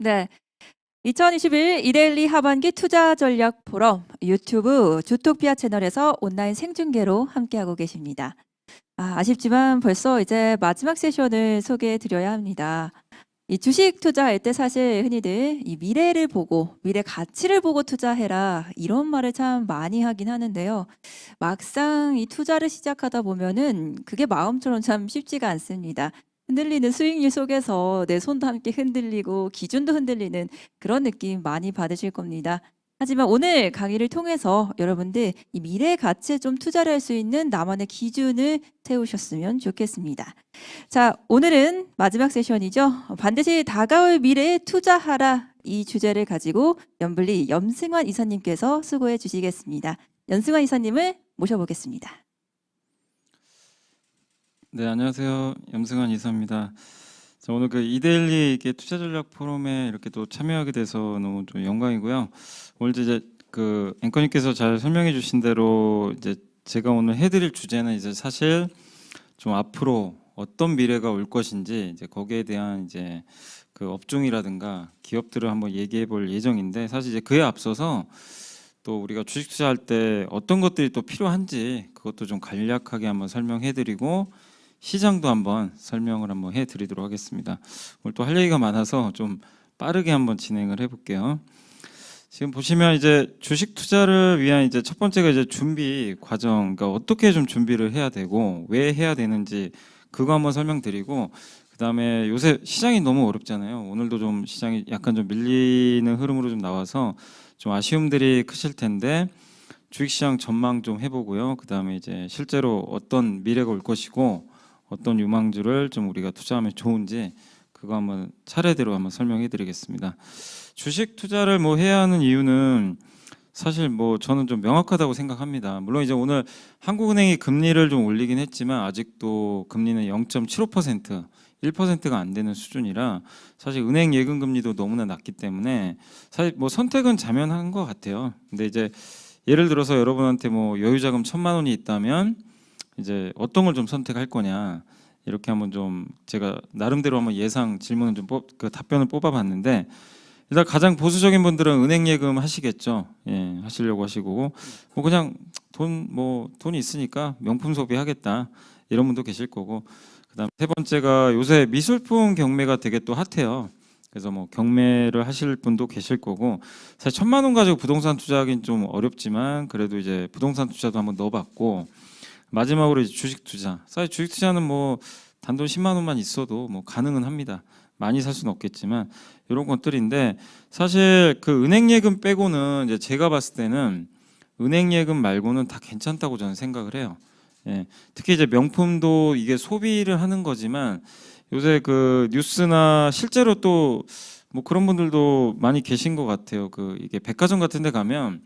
네. 2021 이데일리 하반기 투자 전략 포럼 유튜브 주토피아 채널에서 온라인 생중계로 함께하고 계십니다. 아쉽지만 벌써 이제 마지막 세션을 소개해 드려야 합니다. 이 주식 투자할 때 사실 흔히들 이 미래를 보고 미래 가치를 보고 투자해라 이런 말을 참 많이 하긴 하는데요. 막상 이 투자를 시작하다 보면은 그게 마음처럼 참 쉽지가 않습니다. 흔들리는 수익률 속에서 내 손도 함께 흔들리고 기준도 흔들리는 그런 느낌 많이 받으실 겁니다. 하지만 오늘 강의를 통해서 여러분들 이 미래 가치에 좀 투자를 할 수 있는 나만의 기준을 세우셨으면 좋겠습니다. 자, 오늘은 마지막 세션이죠. 반드시 다가올 미래에 투자하라 이 주제를 가지고 염블리 염승환 이사님께서 수고해 주시겠습니다. 염승환 이사님을 모셔보겠습니다. 네, 안녕하세요. 염승환 이사입니다. 자, 오늘 그 이데일리 이게 투자 전략 포럼에 이렇게 또 참여하게 돼서 너무 좀 영광이고요. 오늘 이제 그 앵커님께서 잘 설명해 주신 대로 이제 제가 오늘 해드릴 주제는 이제 사실 좀 앞으로 어떤 미래가 올 것인지 이제 거기에 대한 이제 그 업종이라든가 기업들을 한번 얘기해 볼 예정인데, 사실 이제 그에 앞서서 또 우리가 주식 투자할 때 어떤 것들이 또 필요한지 그것도 좀 간략하게 한번 설명해 드리고 시장도 한번 설명을 한번 해드리도록 하겠습니다. 오늘 또 할 얘기가 많아서 좀 빠르게 한번 진행을 해볼게요. 지금 보시면 이제 주식 투자를 위한 이제 첫 번째가 이제 준비 과정, 그러니까 어떻게 좀 준비를 해야 되고 왜 해야 되는지 그거 한번 설명드리고, 그다음에 요새 시장이 너무 어렵잖아요. 오늘도 좀 시장이 약간 좀 밀리는 흐름으로 좀 나와서 좀 아쉬움들이 크실 텐데 주식시장 전망 좀 해보고요. 그다음에 이제 실제로 어떤 미래가 올 것이고 어떤 유망주를 좀 우리가 투자하면 좋은지 그거 한번 차례대로 한번 설명해 드리겠습니다. 주식 투자를 뭐 해야 하는 이유는 사실 뭐 저는 좀 명확하다고 생각합니다. 물론 이제 오늘 한국은행이 금리를 좀 올리긴 했지만 아직도 금리는 0.75%, 1%가 안 되는 수준이라 사실 은행 예금 금리도 너무나 낮기 때문에 사실 뭐 선택은 자명한 것 같아요. 근데 이제 예를 들어서 여러분한테 뭐 여유자금 1,000만 원이 있다면 이제 어떤 걸 좀 선택할 거냐, 이렇게 한번 좀 제가 나름대로 한번 예상 질문을 좀 그 답변을 뽑아봤는데, 일단 가장 보수적인 분들은 은행 예금 하시겠죠. 예, 하시려고 하시고 뭐 그냥 돈이 있으니까 명품 소비하겠다 이런 분도 계실 거고, 그다음 세 번째가 요새 미술품 경매가 되게 또 핫해요. 그래서 뭐 경매를 하실 분도 계실 거고, 사실 1,000만 원 가지고 부동산 투자하기는 좀 어렵지만 그래도 이제 부동산 투자도 한번 넣어봤고, 마지막으로 이제 주식 투자. 사실 주식 투자는 뭐 단돈 10만 원만 있어도 뭐 가능은 합니다. 많이 살 수는 없겠지만 이런 것들인데, 사실 그 은행 예금 빼고는 이제 제가 봤을 때는 은행 예금 말고는 다 괜찮다고 저는 생각을 해요. 예. 특히 이제 명품도 이게 소비를 하는 거지만 요새 그 뉴스나 실제로 또 뭐 그런 분들도 많이 계신 것 같아요. 그 이게 백화점 같은 데 가면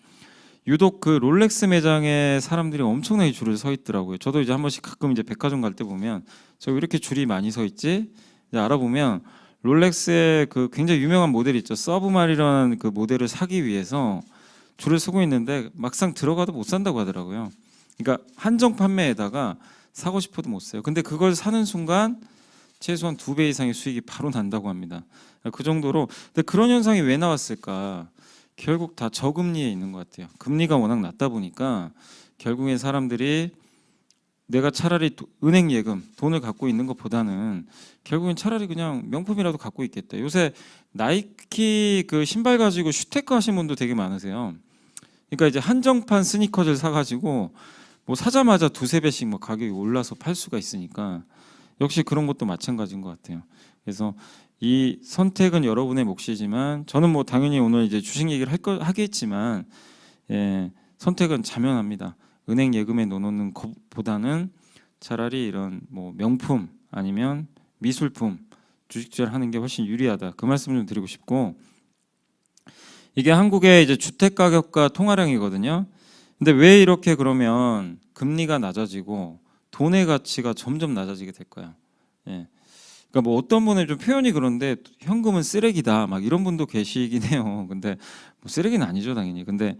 유독 그 롤렉스 매장에 사람들이 엄청나게 줄을 서 있더라고요. 저도 이제 한 번씩 가끔 이제 백화점 갈 때 보면 저 왜 이렇게 줄이 많이 서 있지? 이제 알아보면 롤렉스의 그 굉장히 유명한 모델이 있죠. 서브마리라는 그 모델을 사기 위해서 줄을 서고 있는데 막상 들어가도 못 산다고 하더라고요. 그러니까 한정 판매에다가 사고 싶어도 못 사요. 근데 그걸 사는 순간 최소한 2배 이상의 수익이 바로 난다고 합니다. 그 정도로. 근데 그런 현상이 왜 나왔을까? 결국 다 저금리에 있는 것 같아요. 금리가 워낙 낮다 보니까 결국엔 사람들이 내가 차라리 은행 예금 돈을 갖고 있는 것보다는 결국엔 차라리 그냥 명품이라도 갖고 있겠다. 요새 나이키 그 신발 가지고 슈테크 하신 분도 되게 많으세요. 그러니까 이제 한정판 스니커즈를 사가지고 뭐 사자마자 2~3배씩 뭐 가격이 올라서 팔 수가 있으니까 역시 그런 것도 마찬가지인 것 같아요. 그래서 이 선택은 여러분의 몫이지만 저는 뭐 당연히 오늘 이제 주식 얘기를 하겠지만 예, 선택은 자명합니다. 은행 예금에 넣어놓는 것보다는 차라리 이런 뭐 명품 아니면 미술품 주식 투자를 하는 게 훨씬 유리하다. 그 말씀 좀 드리고 싶고, 이게 한국의 이제 주택 가격과 통화량이거든요. 근데 왜 이렇게 그러면 금리가 낮아지고 돈의 가치가 점점 낮아지게 될 거야. 예. 그러니까 뭐 어떤 분의 좀 표현이 그런데 현금은 쓰레기다 막 이런 분도 계시긴 해요. 근데 뭐 쓰레기는 아니죠 당연히. 근데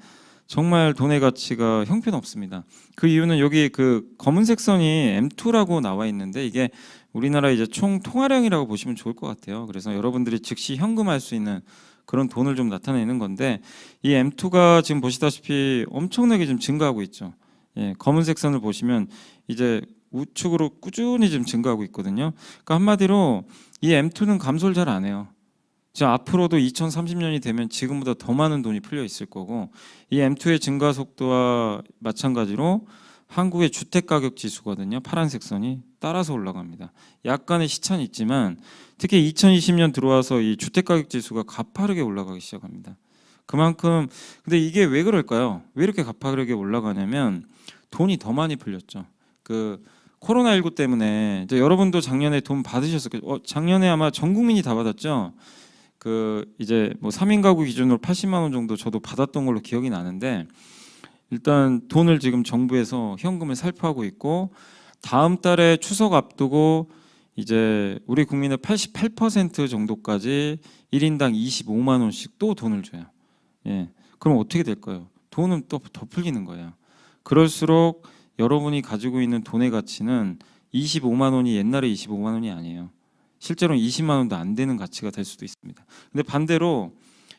정말 돈의 가치가 형편없습니다. 그 이유는 여기 그 검은색 선이 M2라고 나와 있는데 이게 우리나라 이제 총 통화량이라고 보시면 좋을 것 같아요. 그래서 여러분들이 즉시 현금할 수 있는 그런 돈을 좀 나타내는 건데 이 M2가 지금 보시다시피 엄청나게 지금 증가하고 있죠. 예, 검은색 선을 보시면 이제 우측으로 꾸준히 지금 증가하고 있거든요. 그러니까 한마디로 이 M2는 감소를 잘 안 해요. 지금 앞으로도 2030년이 되면 지금보다 더 많은 돈이 풀려 있을 거고 이 M2의 증가 속도와 마찬가지로 한국의 주택 가격 지수거든요. 파란색 선이 따라서 올라갑니다. 약간의 시차는 있지만 특히 2020년 들어와서 이 주택 가격 지수가 가파르게 올라가기 시작합니다. 그만큼 근데 이게 왜 그럴까요? 왜 이렇게 가파르게 올라가냐면 돈이 더 많이 풀렸죠. 그 코로나19 때문에 이제 여러분도 작년에 돈 받으셨을 거예요. 작년에 아마 전 국민이 다 받았죠. 그 이제 뭐 3인 가구 기준으로 80만 원 정도 저도 받았던 걸로 기억이 나는데 일단 돈을 지금 정부에서 현금을 살포하고 있고 다음 달에 추석 앞두고 이제 우리 국민의 88% 정도까지 1인당 25만 원씩 또 돈을 줘요. 예. 그럼 어떻게 될까요? 돈은 또 더 풀리는 거예요. 그럴수록 여러분이 가지고 있는 돈의 가치는 25만 원이 옛날에 25만 원이 아니에요. 실제로는 20만 원도 안 되는 가치가 될 수도 있습니다. 근데 반대로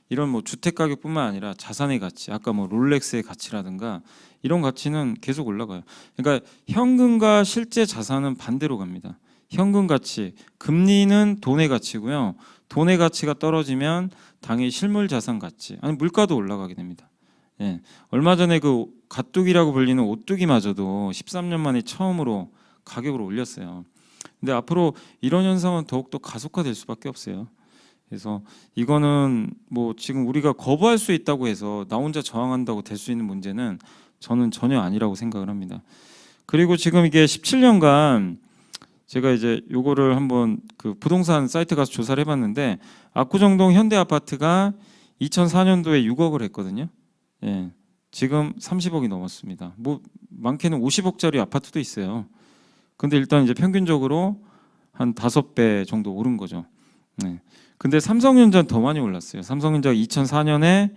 이런 뭐 주택 가격뿐만 아니라 자산의 가치, 아까 뭐 롤렉스의 가치라든가 이런 가치는 계속 올라가요. 그러니까 현금과 실제 자산은 반대로 갑니다. 현금 가치, 금리는 돈의 가치고요. 돈의 가치가 떨어지면 당연히 실물 자산 가치, 아니 물가도 올라가게 됩니다. 예. 얼마 전에 그 가뚝이라고 불리는 오뚜기마저도 13년 만에 처음으로 가격을 올렸어요. 근데 앞으로 이런 현상은 더욱더 가속화될 수밖에 없어요. 그래서 이거는 뭐 지금 우리가 거부할 수 있다고 해서 나 혼자 저항한다고 될 수 있는 문제는 저는 전혀 아니라고 생각을 합니다. 그리고 지금 이게 17년간 제가 이제 요거를 한번 그 부동산 사이트 가서 조사를 해봤는데 압구정동 현대 아파트가 2004년도에 6억을 했거든요. 예, 지금 30억이 넘었습니다. 뭐 많게는 50억짜리 아파트도 있어요. 근데 일단 이제 평균적으로 한 5배 정도 오른 거죠. 네. 근데 삼성전자는 더 많이 올랐어요. 삼성전자가 2004년에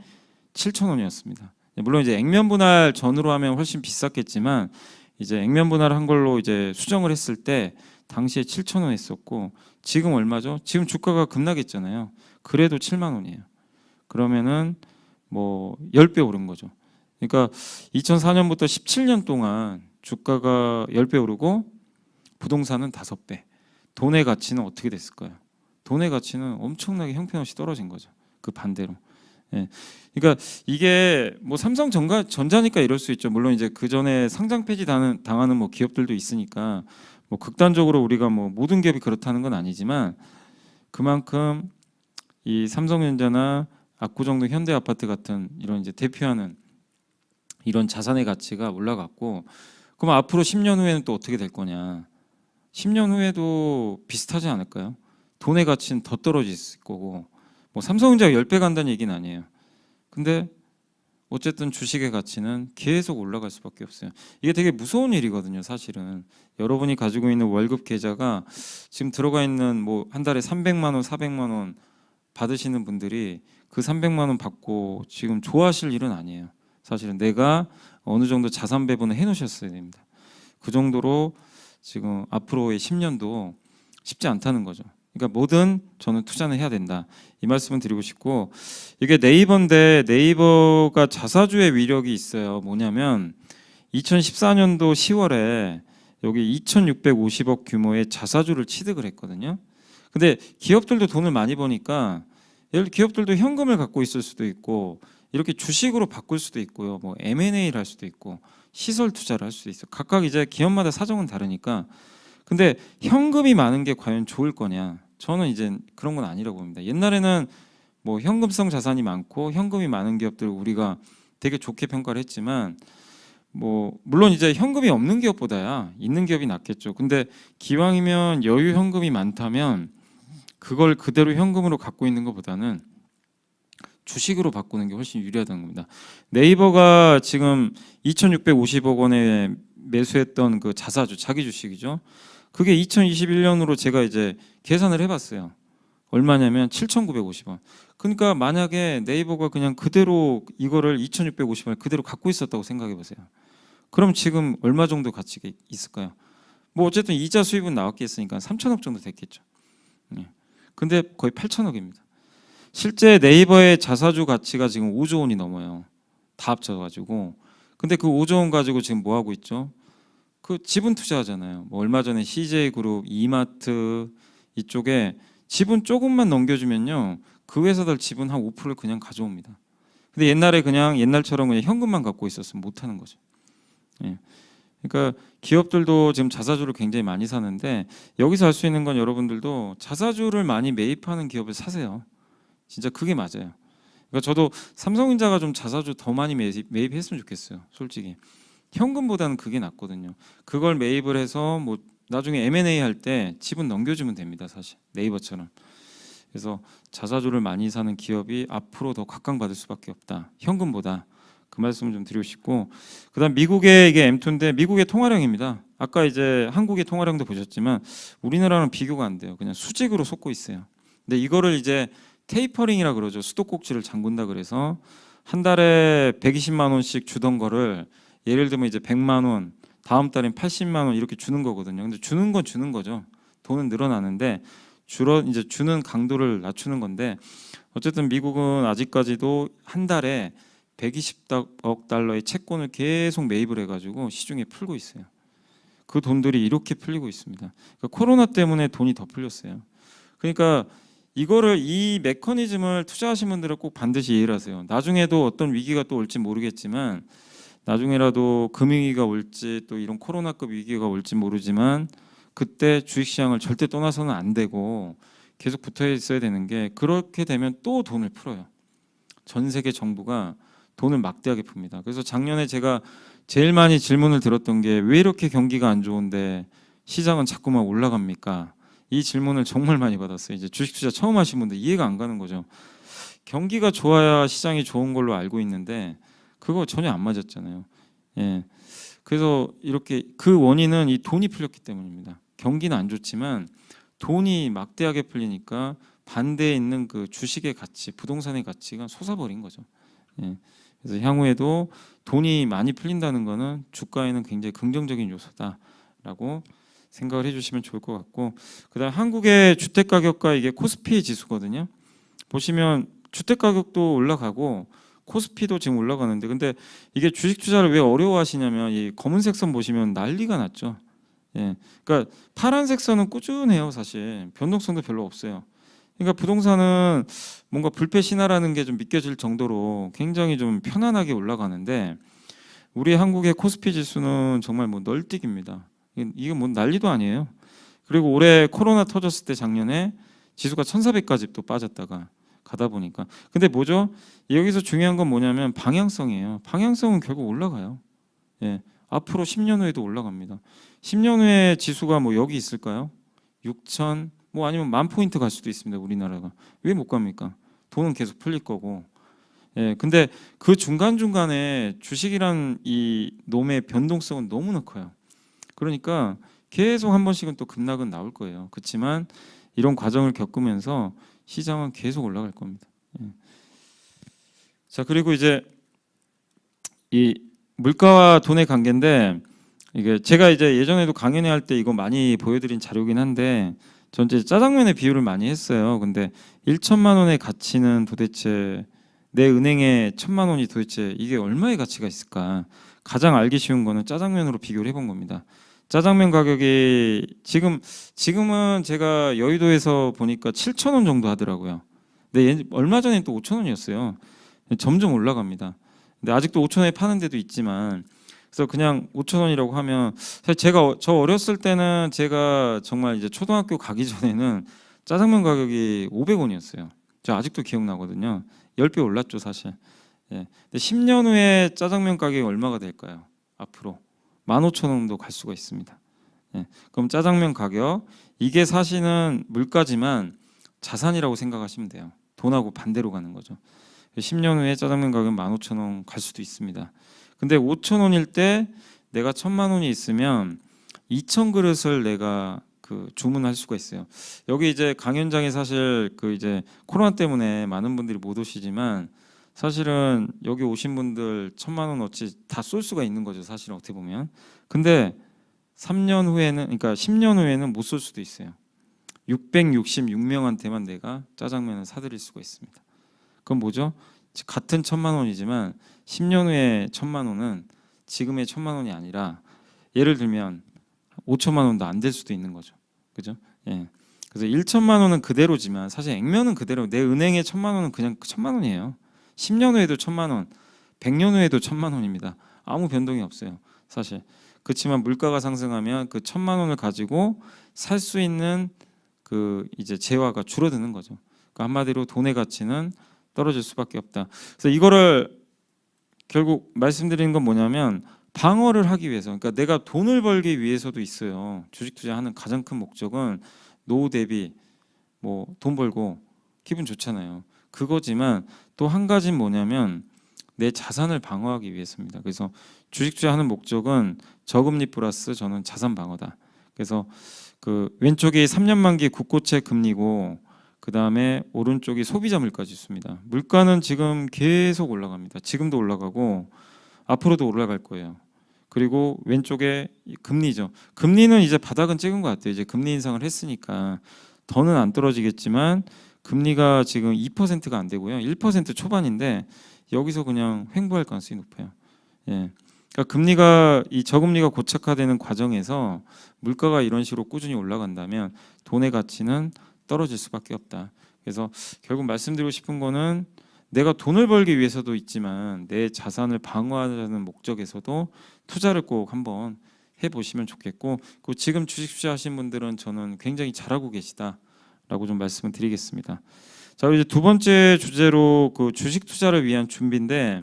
7천 원이었습니다. 물론 이제 액면 분할 전으로 하면 훨씬 비쌌겠지만 이제 액면 분할한 걸로 이제 수정을 했을 때 당시에 7천 원 했었고 지금 얼마죠? 지금 주가가 급락했잖아요. 그래도 7만 원이에요. 그러면은 뭐 10배 오른 거죠. 그러니까 2004년부터 17년 동안 주가가 10배 오르고 부동산은 5배. 돈의 가치는 어떻게 됐을까요? 돈의 가치는 엄청나게 형편없이 떨어진 거죠. 그 반대로. 예. 그러니까 이게 뭐 삼성전자니까 이럴 수 있죠. 물론 이제 그 전에 상장 폐지 당하는 뭐 기업들도 있으니까 뭐 극단적으로 우리가 뭐 모든 기업이 그렇다는 건 아니지만 그만큼 이 삼성전자나 압구정동 현대아파트 같은 이런 이제 대표하는 이런 자산의 가치가 올라갔고 그럼 앞으로 10년 후에는 또 어떻게 될 거냐? 10년 후에도 비슷하지 않을까요? 돈의 가치는 더 떨어질 거고 뭐 삼성전자가 10배 간다는 얘기는 아니에요. 근데 어쨌든 주식의 가치는 계속 올라갈 수밖에 없어요. 이게 되게 무서운 일이거든요, 사실은. 여러분이 가지고 있는 월급 계좌가 지금 들어가 있는 뭐 한 달에 300만 원, 400만 원 받으시는 분들이 그 300만 원 받고 지금 좋아하실 일은 아니에요. 사실은 내가 어느 정도 자산 배분을 해 놓으셨어야 됩니다. 그 정도로 지금 앞으로의 10년도 쉽지 않다는 거죠. 그러니까 뭐든 저는 투자는 해야 된다. 이 말씀을 드리고 싶고 이게 네이버인데 네이버가 자사주의 위력이 있어요. 뭐냐면 2014년도 10월에 여기 2,650억 규모의 자사주를 취득을 했거든요. 근데 기업들도 돈을 많이 버니까 예를 들어 기업들도 현금을 갖고 있을 수도 있고 이렇게 주식으로 바꿀 수도 있고요. 뭐 M&A를 할 수도 있고 시설 투자를 할 수도 있어요. 각각 이제 기업마다 사정은 다르니까. 근데 현금이 많은 게 과연 좋을 거냐? 저는 이제 그런 건 아니라고 봅니다. 옛날에는 뭐 현금성 자산이 많고 현금이 많은 기업들을 우리가 되게 좋게 평가를 했지만 뭐 물론 이제 현금이 없는 기업보다야 있는 기업이 낫겠죠. 근데 기왕이면 여유 현금이 많다면 그걸 그대로 현금으로 갖고 있는 것보다는 주식으로 바꾸는 게 훨씬 유리하다는 겁니다. 네이버가 지금 2,650억 원에 매수했던 그 자사주, 자기 주식이죠. 그게 2021년으로 제가 이제 계산을 해봤어요. 얼마냐면 7,950원. 그러니까 만약에 네이버가 그냥 그대로 이거를 2,650원을 그대로 갖고 있었다고 생각해 보세요. 그럼 지금 얼마 정도 가치가 있을까요? 뭐 어쨌든 이자 수입은 나왔겠으니까 3천억 정도 됐겠죠. 예. 근데 거의 8천억입니다. 실제 네이버의 자사주 가치가 지금 5조 원이 넘어요. 다 합쳐가지고. 근데 그 5조 원 가지고 지금 뭐 하고 있죠? 그 지분 투자하잖아요. 뭐 얼마 전에 CJ그룹, 이마트 이쪽에 지분 조금만 넘겨주면요, 그 회사들 지분 한 5%를 그냥 가져옵니다. 근데 옛날에 그냥 옛날처럼 그냥 현금만 갖고 있었으면 못하는 거죠. 예. 그러니까 기업들도 지금 자사주를 굉장히 많이 사는데, 여기서 할 수 있는 건 여러분들도 자사주를 많이 매입하는 기업을 사세요. 진짜 그게 맞아요. 그러니까 저도 삼성전자가 좀 자사주 더 많이 매입했으면 좋겠어요. 솔직히 현금보다는 그게 낫거든요. 그걸 매입을 해서 뭐 나중에 M&A 할 때 지분 넘겨주면 됩니다. 사실 네이버처럼. 그래서 자사주를 많이 사는 기업이 앞으로 더 각광받을 수밖에 없다, 현금보다. 그 말씀을 좀 드리고 싶고, 그다음 미국의 이게 M2인데 미국의 통화량입니다. 아까 이제 한국의 통화량도 보셨지만 우리나라랑 비교가 안 돼요. 그냥 수직으로 솟고 있어요. 근데 이거를 이제 테이퍼링이라 그러죠. 수도꼭지를 잠근다 그래서 한 달에 120만 원씩 주던 거를 예를 들면 이제 100만 원, 다음 달엔 80만 원 이렇게 주는 거거든요. 근데 주는 건 주는 거죠. 돈은 늘어나는데 이제 주는 강도를 낮추는 건데, 어쨌든 미국은 아직까지도 한 달에 120억 달러의 채권을 계속 매입을 해가지고 시중에 풀고 있어요. 그 돈들이 이렇게 풀리고 있습니다. 그러니까 코로나 때문에 돈이 더 풀렸어요. 그러니까 이 메커니즘을 투자하신 분들은 꼭 반드시 이해를 하세요. 나중에도 어떤 위기가 또 올지 모르겠지만, 나중에라도 금융위기가 올지 또 이런 코로나급 위기가 올지 모르지만, 그때 주식시장을 절대 떠나서는 안 되고 계속 붙어 있어야 되는 게, 그렇게 되면 또 돈을 풀어요. 전 세계 정부가 돈을 막대하게 풉니다. 그래서 작년에 제가 제일 많이 질문을 들었던 게, 왜 이렇게 경기가 안 좋은데 시장은 자꾸만 올라갑니까? 이 질문을 정말 많이 받았어요. 이제 주식 투자 처음 하신 분들 이해가 안 가는 거죠. 경기가 좋아야 시장이 좋은 걸로 알고 있는데 그거 전혀 안 맞았잖아요. 예. 그래서 이렇게 그 원인은 이 돈이 풀렸기 때문입니다. 경기는 안 좋지만 돈이 막대하게 풀리니까 반대에 있는 그 주식의 가치, 부동산의 가치가 솟아버린 거죠. 예. 그래서 향후에도 돈이 많이 풀린다는 거는 주가에는 굉장히 긍정적인 요소다라고 생각을 해주시면 좋을 것 같고, 그다음 한국의 주택 가격과 이게 코스피 지수거든요. 보시면 주택 가격도 올라가고 코스피도 지금 올라가는데, 근데 이게 주식 투자를 왜 어려워하시냐면, 이 검은색 선 보시면 난리가 났죠. 예, 그러니까 파란색 선은 꾸준해요. 사실 변동성도 별로 없어요. 그러니까 부동산은 뭔가 불패 신화라는 게 좀 믿겨질 정도로 굉장히 좀 편안하게 올라가는데, 우리 한국의 코스피 지수는 정말 뭐 널뛰기입니다. 이게 뭐 난리도 아니에요. 그리고 올해 코로나 터졌을 때 작년에 지수가 1400까지 또 빠졌다가 가다 보니까, 근데 뭐죠? 여기서 중요한 건 뭐냐면 방향성이에요. 방향성은 결국 올라가요. 예, 앞으로 10년 후에도 올라갑니다. 10년 후에 지수가 뭐 여기 있을까요? 6천, 뭐 아니면 10,000포인트 갈 수도 있습니다. 우리나라가 왜 못 갑니까? 돈은 계속 풀릴 거고. 예, 근데 그 중간중간에 주식이란 이 놈의 변동성은 너무나 커요. 그러니까 계속 한 번씩은 또 급락은 나올 거예요. 그렇지만 이런 과정을 겪으면서 시장은 계속 올라갈 겁니다. 예. 자, 그리고 이제 이 물가와 돈의 관계인데, 이게 제가 이제 예전에도 강연회 할 때 이거 많이 보여드린 자료긴 한데, 전 이제 짜장면의 비유를 많이 했어요. 근데 1천만 원의 가치는 도대체, 내 은행에 1,000만 원이 도대체 이게 얼마의 가치가 있을까? 가장 알기 쉬운 거는 짜장면으로 비교를 해본 겁니다. 짜장면 가격이 지금은 제가 여의도에서 보니까 7,000원 정도 하더라고요. 근데 얼마 전엔 또 5,000원이었어요. 점점 올라갑니다. 근데 아직도 5,000원에 파는 데도 있지만, 그래서 그냥 5,000원이라고 하면, 사실 저 어렸을 때는, 제가 정말 이제 초등학교 가기 전에는 짜장면 가격이 500원이었어요. 저 아직도 기억나거든요. 10배 올랐죠, 사실. 예. 근데 10년 후에 짜장면 가격이 얼마가 될까요? 앞으로 15,000원도 갈 수가 있습니다. 예. 그럼 짜장면 가격, 이게 사실은 물가지만 자산이라고 생각하시면 돼요. 돈하고 반대로 가는 거죠. 10년 후에 짜장면 가격은 15,000원 갈 수도 있습니다. 근데 5,000원일 때 내가 1,000만 원이 있으면 2,000그릇을 내가 그 주문할 수가 있어요. 여기 이제 강연장에 사실 그 이제 코로나 때문에 많은 분들이 못 오시지만, 사실은 여기 오신 분들 1,000만 원어치 다 쏠 수가 있는 거죠. 사실은 어떻게 보면. 근데 3년 후에는, 그러니까 10년 후에는 못 쏠 수도 있어요. 666명한테만 내가 짜장면을 사드릴 수가 있습니다. 그건 뭐죠? 같은 1,000만 원이지만 10년 후에 1,000만 원은 지금의 1,000만 원이 아니라 예를 들면 5천만 원도 안 될 수도 있는 거죠. 그죠? 예. 그래서 1천만 원은 그대로지만 사실 액면은 그대로, 내 은행에 1,000만 원은 그냥 1,000만 원이에요. 10년 후에도 1,000만 원, 100년 후에도 1,000만 원입니다. 아무 변동이 없어요. 사실. 그렇지만 물가가 상승하면 그 1,000만 원을 가지고 살 수 있는 그 이제 재화가 줄어드는 거죠. 그러니까 한마디로 돈의 가치는 떨어질 수밖에 없다. 그래서 이거를 결국 말씀드리는 건 뭐냐면 방어를 하기 위해서, 그러니까 내가 돈을 벌기 위해서도 있어요. 주식 투자하는 가장 큰 목적은 노후 대비 뭐 돈 벌고 기분 좋잖아요. 그거지만 또 한 가지는 뭐냐면 내 자산을 방어하기 위해서입니다. 그래서 주식 투자하는 목적은 저금리 플러스 저는 자산 방어다. 그래서 그 왼쪽이 3년 만기 국고채 금리고 그 다음에 오른쪽이 소비자 물가 지수입니다. 물가는 지금 계속 올라갑니다. 지금도 올라가고 앞으로도 올라갈 거예요. 그리고 왼쪽에 금리죠. 금리는 이제 바닥은 찍은 것 같아요. 이제 금리 인상을 했으니까 더는 안 떨어지겠지만 금리가 지금 2%가 안 되고요. 1% 초반인데 여기서 그냥 횡보할 가능성이 높아요. 예. 그러니까 금리가 이 저금리가 고착화되는 과정에서 물가가 이런 식으로 꾸준히 올라간다면 돈의 가치는 떨어질 수밖에 없다. 그래서 결국 말씀드리고 싶은 거는 내가 돈을 벌기 위해서도 있지만 내 자산을 방어하는 목적에서도 투자를 꼭 한번 해보시면 좋겠고, 그 지금 주식 투자하신 분들은 저는 굉장히 잘하고 계시다라고 좀 말씀을 드리겠습니다. 자, 이제 두 번째 주제로 그 주식 투자를 위한 준비인데,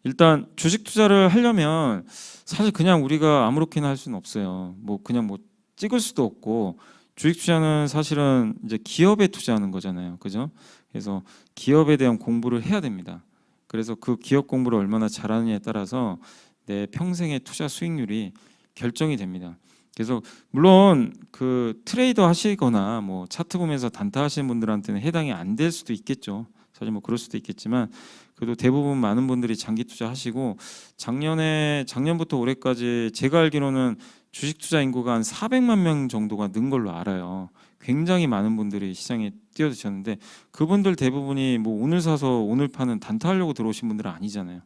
일단 주식 투자를 하려면 사실 그냥 우리가 아무렇게나 할 수는 없어요. 뭐 그냥 뭐 찍을 수도 없고, 주식 투자는 사실은 이제 기업에 투자하는 거잖아요. 그죠? 그래서 기업에 대한 공부를 해야 됩니다. 그래서 그 기업 공부를 얼마나 잘하느냐에 따라서 내 평생의 투자 수익률이 결정이 됩니다. 그래서 물론 그 트레이더 하시거나 뭐 차트 보면서 단타 하시는 분들한테는 해당이 안 될 수도 있겠죠. 사실 뭐 그럴 수도 있겠지만 그래도 대부분 많은 분들이 장기 투자하시고, 작년부터 올해까지 제가 알기로는 주식 투자 인구가 한 400만 명 정도가 는 걸로 알아요. 굉장히 많은 분들이 시장에 뛰어드셨는데 그분들 대부분이 뭐 오늘 사서 오늘 파는 단타하려고 들어오신 분들은 아니잖아요.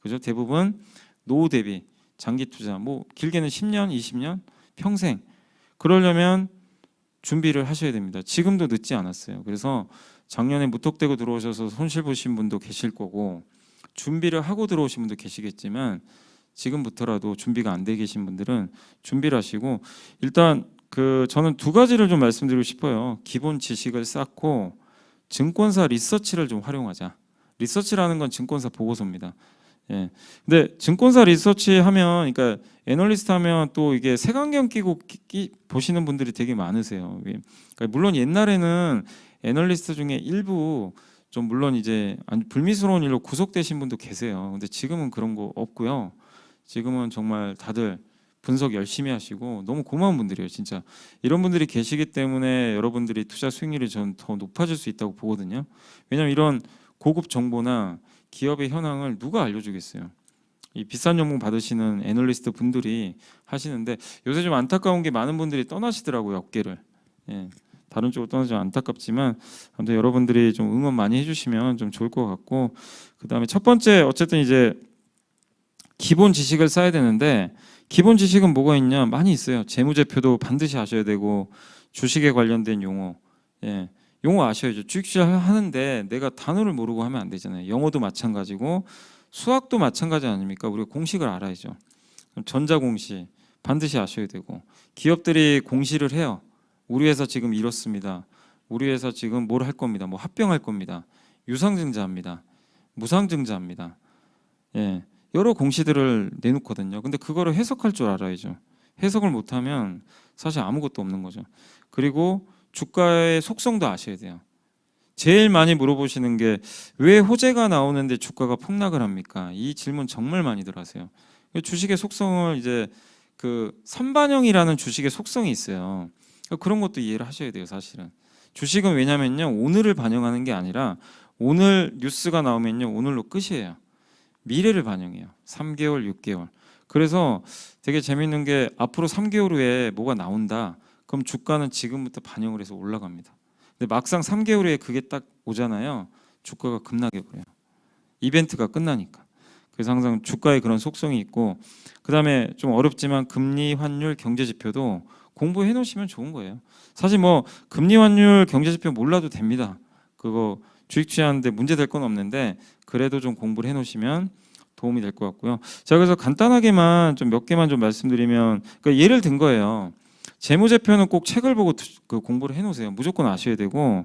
그죠? 대부분 노후 대비 장기 투자, 뭐 길게는 10년, 20년, 평생, 그러려면 준비를 하셔야 됩니다. 지금도 늦지 않았어요. 그래서 작년에 무턱대고 들어오셔서 손실 보신 분도 계실 거고 준비를 하고 들어오신 분도 계시겠지만 지금부터라도 준비가 안 돼 계신 분들은 준비를 하시고, 일단 그 저는 두 가지를 좀 말씀드리고 싶어요. 기본 지식을 쌓고 증권사 리서치를 좀 활용하자. 리서치라는 건 증권사 보고서입니다. 예. 근데 증권사 리서치 하면, 그러니까 애널리스트 하면 또 이게 색안경 끼고 보시는 분들이 되게 많으세요. 그러니까 물론 옛날에는 애널리스트 중에 일부 좀 물론 이제 불미스러운 일로 구속되신 분도 계세요. 근데 지금은 그런 거 없고요. 지금은 정말 다들 분석 열심히 하시고 너무 고마운 분들이에요. 진짜 이런 분들이 계시기 때문에 여러분들이 투자 수익률이 전 더 높아질 수 있다고 보거든요. 왜냐하면 이런 고급 정보나 기업의 현황을 누가 알려주겠어요. 이 비싼 연봉 받으시는 애널리스트 분들이 하시는데 요새 좀 안타까운 게 많은 분들이 떠나시더라고요, 업계를. 예, 다른 쪽으로 떠나서 좀 안타깝지만 아무튼 여러분들이 좀 응원 많이 해주시면 좀 좋을 것 같고, 그 다음에 첫 번째 어쨌든 이제 기본 지식을 쌓아야 되는데, 기본 지식은 뭐가 있냐? 많이 있어요. 재무제표도 반드시 아셔야 되고, 주식에 관련된 용어, 예, 용어 아셔야죠. 주식 투자 하는데 내가 단어를 모르고 하면 안 되잖아요. 영어도 마찬가지고 수학도 마찬가지 아닙니까? 우리가 공식을 알아야죠. 전자공시 반드시 아셔야 되고, 기업들이 공시를 해요. 우리 회사 지금 이렇습니다. 우리 회사 지금 뭘 할 겁니다. 뭐 합병할 겁니다. 유상증자합니다. 무상증자합니다. 예, 여러 공시들을 내놓거든요. 근데 그거를 해석할 줄 알아야죠. 해석을 못하면 사실 아무것도 없는 거죠. 그리고 주가의 속성도 아셔야 돼요. 제일 많이 물어보시는 게 왜 호재가 나오는데 주가가 폭락을 합니까? 이 질문 정말 많이들 하세요. 주식의 속성을 이제 그 선반영이라는 주식의 속성이 있어요. 그런 것도 이해를 하셔야 돼요, 사실은. 주식은 왜냐면요, 오늘을 반영하는 게 아니라 오늘 뉴스가 나오면요, 오늘로 끝이에요. 미래를 반영해요. 3개월, 6개월. 그래서 되게 재밌는 게 앞으로 3개월 후에 뭐가 나온다. 그럼 주가는 지금부터 반영을 해서 올라갑니다. 근데 막상 3개월 후에 그게 딱 오잖아요. 주가가 급락해 버려요. 이벤트가 끝나니까. 그래서 항상 주가에 그런 속성이 있고, 그다음에 좀 어렵지만 금리, 환율, 경제 지표도 공부해 놓으시면 좋은 거예요. 사실 뭐 금리, 환율, 경제 지표 몰라도 됩니다. 그거 주식 취하는데 문제 될 건 없는데 그래도 좀 공부를 해 놓으시면 도움이 될 것 같고요. 자, 그래서 간단하게만 좀 몇 개만 좀 말씀드리면, 그러니까 예를 든 거예요. 재무제표는 꼭 책을 보고 그 공부를 해 놓으세요. 무조건 아셔야 되고,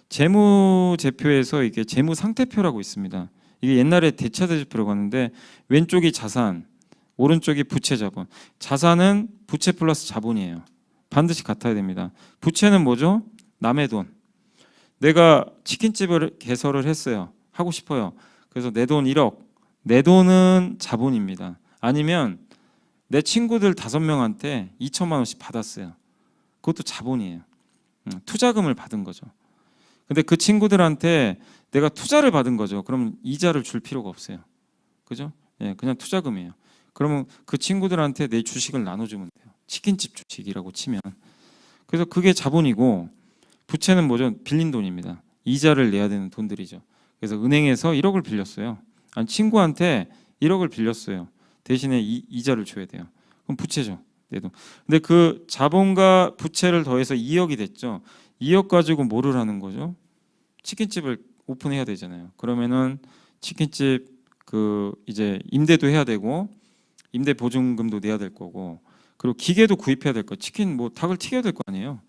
재무제표에서 이게 재무상태표라고 있습니다. 이게 옛날에 대차대조표라고 하는데 왼쪽이 자산, 오른쪽이 부채 자본. 자산은 부채 플러스 자본이에요. 반드시 같아야 됩니다. 부채는 뭐죠? 남의 돈. 내가 치킨집을 개설을 했어요. 하고 싶어요. 그래서 내 돈 1억. 내 돈은 자본입니다. 아니면 내 친구들 5명한테 2천만 원씩 받았어요. 그것도 자본이에요. 투자금을 받은 거죠. 근데 그 친구들한테 내가 투자를 받은 거죠. 그럼 이자를 줄 필요가 없어요. 그죠? 예, 그냥 투자금이에요. 그러면 그 친구들한테 내 주식을 나눠주면 돼요. 치킨집 주식이라고 치면. 그래서 그게 자본이고, 부채는 뭐죠? 빌린 돈입니다. 이자를 내야 되는 돈들이죠. 그래서 은행에서 1억을 빌렸어요. 아니, 친구한테 1억을 빌렸어요. 대신에 이자를 줘야 돼요. 그럼 부채죠. 내 돈. 근데 그 자본과 부채를 더해서 2억이 됐죠. 2억 가지고 뭐를 하는 거죠? 치킨집을 오픈해야 되잖아요. 그러면은 치킨집 그 이제 임대도 해야 되고, 임대 보증금도 내야 될 거고, 그리고 기계도 구입해야 될 거. 치킨 뭐 닭을 튀겨야 될 거 아니에요.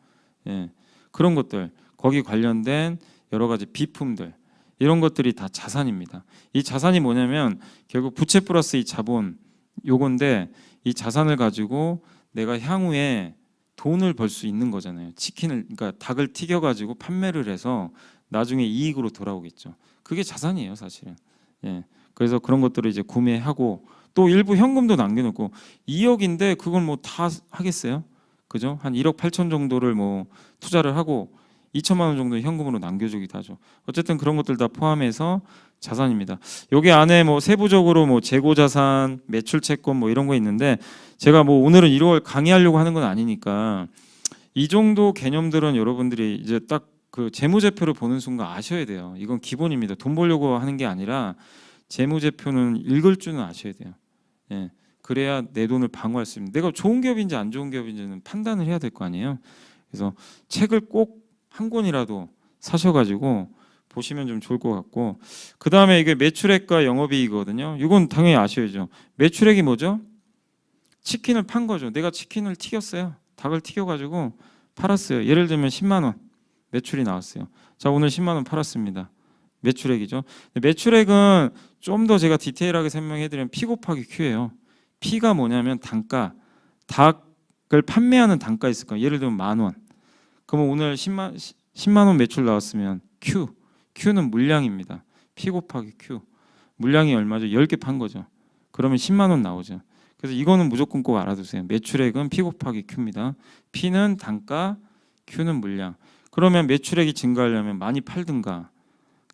예. 그런 것들, 거기 관련된 여러 가지 비품들, 이런 것들이 다 자산입니다. 이 자산이 뭐냐면 결국 부채 플러스 이 자본, 요건데 이 자산을 가지고 내가 향후에 돈을 벌 수 있는 거잖아요. 치킨을, 그러니까 닭을 튀겨 가지고 판매를 해서 나중에 이익으로 돌아오겠죠. 그게 자산이에요, 사실은. 예. 그래서 그런 것들을 이제 구매하고, 또 일부 현금도 남겨놓고, 2억인데 그걸 뭐 다 하겠어요? 그죠? 한 1억 8천 정도를 뭐 투자를 하고 2천만 원 정도 현금으로 남겨주기도 하죠. 어쨌든 그런 것들 다 포함해서 자산입니다. 여기 안에 뭐 세부적으로 뭐 재고 자산, 매출 채권 뭐 이런 거 있는데, 제가 뭐 오늘은 이걸 강의하려고 하는 건 아니니까 이 정도 개념들은 여러분들이 이제 딱 그 재무제표를 보는 순간 아셔야 돼요. 이건 기본입니다. 돈 벌려고 하는 게 아니라 재무제표는 읽을 줄은 아셔야 돼요. 예. 그래야 내 돈을 방어할 수 있는, 내가 좋은 기업인지 안 좋은 기업인지는 판단을 해야 될 거 아니에요. 그래서 책을 꼭 한 권이라도 사셔가지고 보시면 좀 좋을 것 같고, 그 다음에 이게 매출액과 영업이익이거든요. 이건 당연히 아셔야죠. 매출액이 뭐죠? 치킨을 판 거죠. 내가 치킨을 튀겼어요. 닭을 튀겨가지고 팔았어요. 예를 들면 10만 원 매출이 나왔어요. 자, 오늘 10만 원 팔았습니다. 매출액이죠. 매출액은 좀 더 제가 디테일하게 설명해드리면 P 곱하기 Q예요. P가 뭐냐면 단가, 닭을 판매하는 단가 있을 거예요. 예를 들면 10,000원. 그러면 오늘 10만 원 매출 나왔으면 Q는 물량입니다. P 곱하기 Q. 물량이 얼마죠? 10개 판 거죠. 그러면 10만 원 나오죠. 그래서 이거는 무조건 꼭 알아두세요. 매출액은 P 곱하기 Q입니다. P는 단가, Q는 물량. 그러면 매출액이 증가하려면 많이 팔든가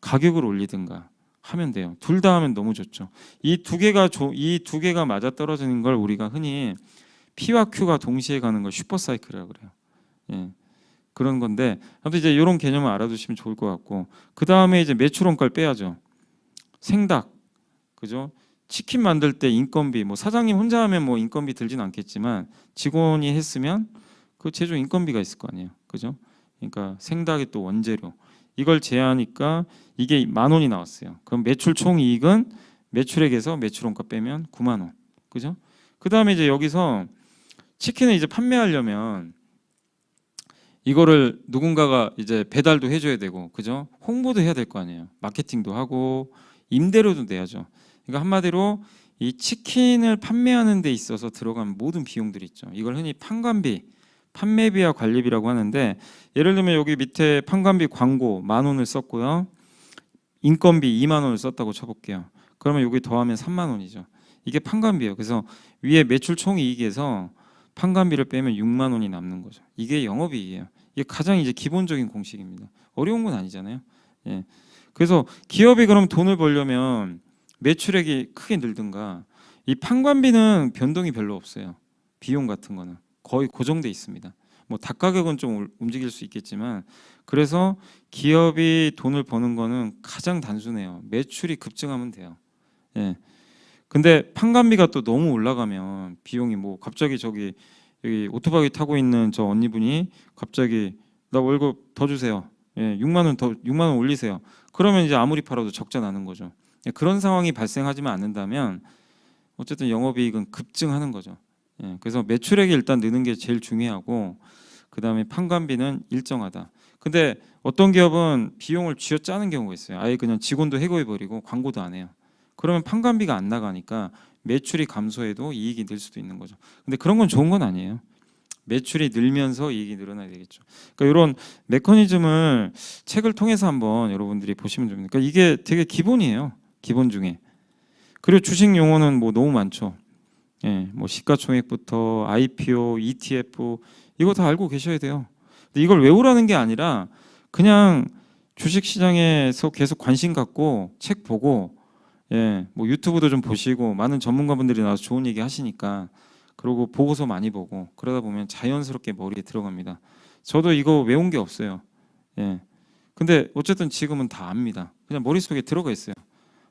가격을 올리든가 하면 돼요. 둘 다 하면 너무 좋죠. 이 두 개가 맞아 떨어지는 걸 우리가 흔히 P와 Q가 동시에 가는 걸 슈퍼사이클이라고 그래요. 예. 그런 건데, 아무튼 이제 이런 개념을 알아두시면 좋을 것 같고, 그 다음에 이제 매출 원가를 빼야죠. 생닭, 그죠? 치킨 만들 때 인건비, 뭐 사장님 혼자 하면 뭐 인건비 들진 않겠지만 직원이 했으면 그 제조 인건비가 있을 거 아니에요, 그죠? 그러니까 생닭이 또 원재료, 이걸 제하니까 이게 10,000원이 나왔어요. 그럼 매출 총 이익은 매출액에서 매출 원가 빼면 9만 원, 그죠? 그 다음에 이제 여기서 치킨을 이제 판매하려면 이거를 누군가가 이제 배달도 해줘야 되고, 그죠? 홍보도 해야 될 거 아니에요. 마케팅도 하고 임대료도 내야죠. 그러니까 한마디로 이 치킨을 판매하는 데 있어서 들어간 모든 비용들이 있죠. 이걸 흔히 판관비, 판매비와 관리비라고 하는데, 예를 들면 여기 밑에 판관비 광고 10,000원을 썼고요. 인건비 2만 원을 썼다고 쳐볼게요. 그러면 여기 더하면 3만 원이죠. 이게 판관비예요. 그래서 위에 매출 총 이익에서 판관비를 빼면 6만 원이 남는 거죠. 이게 영업이익이에요. 이게 가장 이제 기본적인 공식입니다. 어려운 건 아니잖아요. 예. 그래서 기업이 그럼 돈을 벌려면 매출액이 크게 늘든가, 이 판관비는 변동이 별로 없어요. 비용 같은 거는 거의 고정돼 있습니다. 뭐 닭 가격은 좀 움직일 수 있겠지만, 그래서 기업이 돈을 버는 거는 가장 단순해요. 매출이 급증하면 돼요. 예. 근데 판관비가 또 너무 올라가면 비용이 뭐 갑자기 저기 여기 오토바이 타고 있는 저 언니분이 갑자기 나 월급 더 주세요. 예, 6만 원 더 6만 원 올리세요. 그러면 이제 아무리 팔아도 적자 나는 거죠. 예, 그런 상황이 발생하지만 않는다면 어쨌든 영업이익은 급증하는 거죠. 예, 그래서 매출액이 일단 느는 게 제일 중요하고, 그다음에 판관비는 일정하다. 근데 어떤 기업은 비용을 쥐어짜는 경우가 있어요. 아예 그냥 직원도 해고해 버리고 광고도 안 해요. 그러면 판관비가 안 나가니까 매출이 감소해도 이익이 늘 수도 있는 거죠. 근데 그런 건 좋은 건 아니에요. 매출이 늘면서 이익이 늘어나야 되겠죠. 그러니까 이런 메커니즘을 책을 통해서 한번 여러분들이 보시면 됩니다. 그러니까 이게 되게 기본이에요. 기본 중에. 그리고 주식 용어는 뭐 너무 많죠. 예, 뭐 시가총액부터 IPO, ETF 이거 다 알고 계셔야 돼요. 근데 이걸 외우라는 게 아니라 그냥 주식 시장에서 계속 관심 갖고 책 보고, 예, 뭐 유튜브도 좀 보시고 많은 전문가분들이 나와서 좋은 얘기 하시니까, 그리고 보고서 많이 보고 그러다 보면 자연스럽게 머리에 들어갑니다. 저도 이거 외운 게 없어요. 예. 근데 어쨌든 지금은 다 압니다. 그냥 머릿속에 들어가 있어요.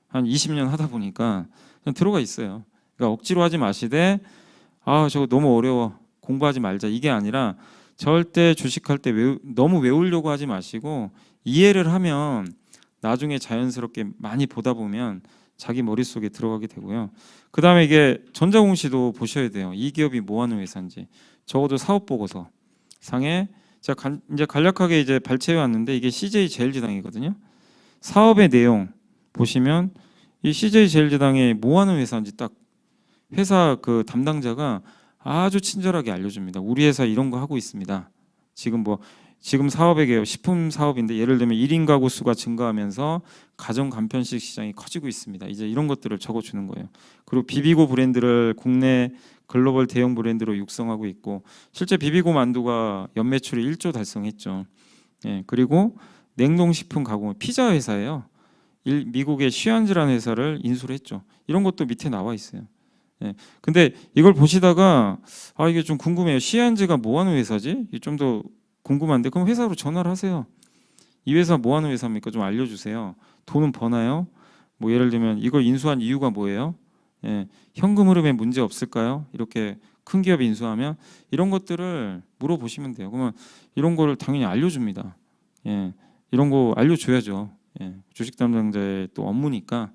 한 20년 하다 보니까 그냥 들어가 있어요. 그러니까 억지로 하지 마시되 아 저거 너무 어려워 공부하지 말자 이게 아니라, 절대 주식할 때 너무 외우려고 하지 마시고 이해를 하면 나중에 자연스럽게 많이 보다 보면 자기 머릿속에 들어가게 되고요. 그 다음에 이게 전자공시도 보셔야 돼요. 이 기업이 뭐 하는 회사인지. 적어도 사업보고서 상에 제가 이제 간략하게 이제 발췌해 왔는데, 이게 CJ 제일제당이거든요. 사업의 내용 보시면 이 CJ 제일제당이 뭐 하는 회사인지 딱 회사 그 담당자가 아주 친절하게 알려줍니다. 우리 회사 이런 거 하고 있습니다. 지금 사업의 식품 사업인데 예를 들면 1인 가구 수가 증가하면서 가정 간편식 시장이 커지고 있습니다. 이제 이런 것들을 적어주는 거예요. 그리고 비비고 브랜드를 국내 글로벌 대형 브랜드로 육성하고 있고, 실제 비비고 만두가 연매출이 1조 달성했죠. 예, 그리고 냉동식품 가공 피자 회사예요. 미국의 쉬안즈라는 회사를 인수를 했죠. 이런 것도 밑에 나와 있어요. 예, 근데 이걸 보시다가 아 이게 좀 궁금해요. 쉬안즈가 뭐 하는 회사지? 좀 더 궁금한데, 그럼 회사로 전화를 하세요. 이 회사 뭐 하는 회사입니까? 좀 알려주세요. 돈은 버나요? 뭐 예를 들면 이걸 인수한 이유가 뭐예요? 예, 현금 흐름에 문제 없을까요? 이렇게 큰 기업이 인수하면 이런 것들을 물어보시면 돼요. 그러면 이런 거를 당연히 알려줍니다. 예, 이런 거 알려줘야죠. 예, 주식 담당자의 또 업무니까.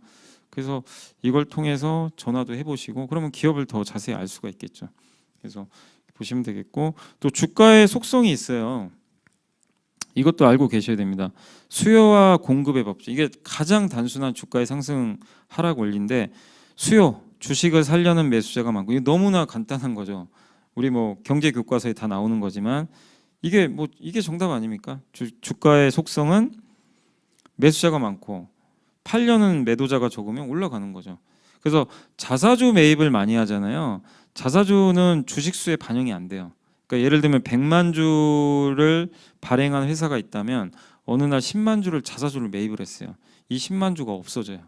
그래서 이걸 통해서 전화도 해보시고 그러면 기업을 더 자세히 알 수가 있겠죠. 그래서 보시면 되겠고, 또 주가의 속성이 있어요. 이것도 알고 계셔야 됩니다. 수요와 공급의 법칙. 이게 가장 단순한 주가의 상승 하락 원리인데, 수요, 주식을 살려는 매수자가 많고, 이게 너무나 간단한 거죠. 우리 뭐 경제 교과서에 다 나오는 거지만 이게 정답 아닙니까? 주가의 속성은 매수자가 많고 팔려는 매도자가 적으면 올라가는 거죠. 그래서 자사주 매입을 많이 하잖아요. 자사주는 주식수에 반영이 안 돼요. 그러니까 예를 들면 100만 주를 발행한 회사가 있다면 어느 날 10만 주를 자사주를 매입을 했어요. 이 10만 주가 없어져요.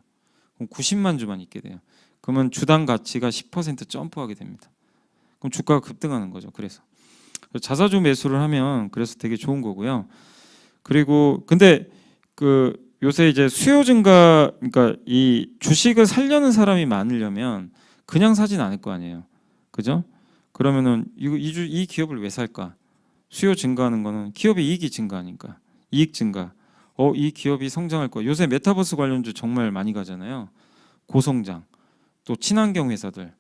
그럼 90만 주만 있게 돼요. 그러면 주당 가치가 10% 점프하게 됩니다. 그럼 주가가 급등하는 거죠. 그래서 자사주 매수를 하면 그래서 되게 좋은 거고요. 그리고 근데 요새 이제 수요 증가, 그러니까 이 주식을 살려는 사람이 많으려면 그냥 사진 않을 거 아니에요. 그죠? 그러면은 이 기업을 왜 살까? 수요 증가하는 거는 기업의 이익이 증가하니까. 이익 증가. 이 기업이 성장할 거야. 요새 메타버스 관련주 정말 많이 가잖아요. 고성장. 또 친환경 회사들.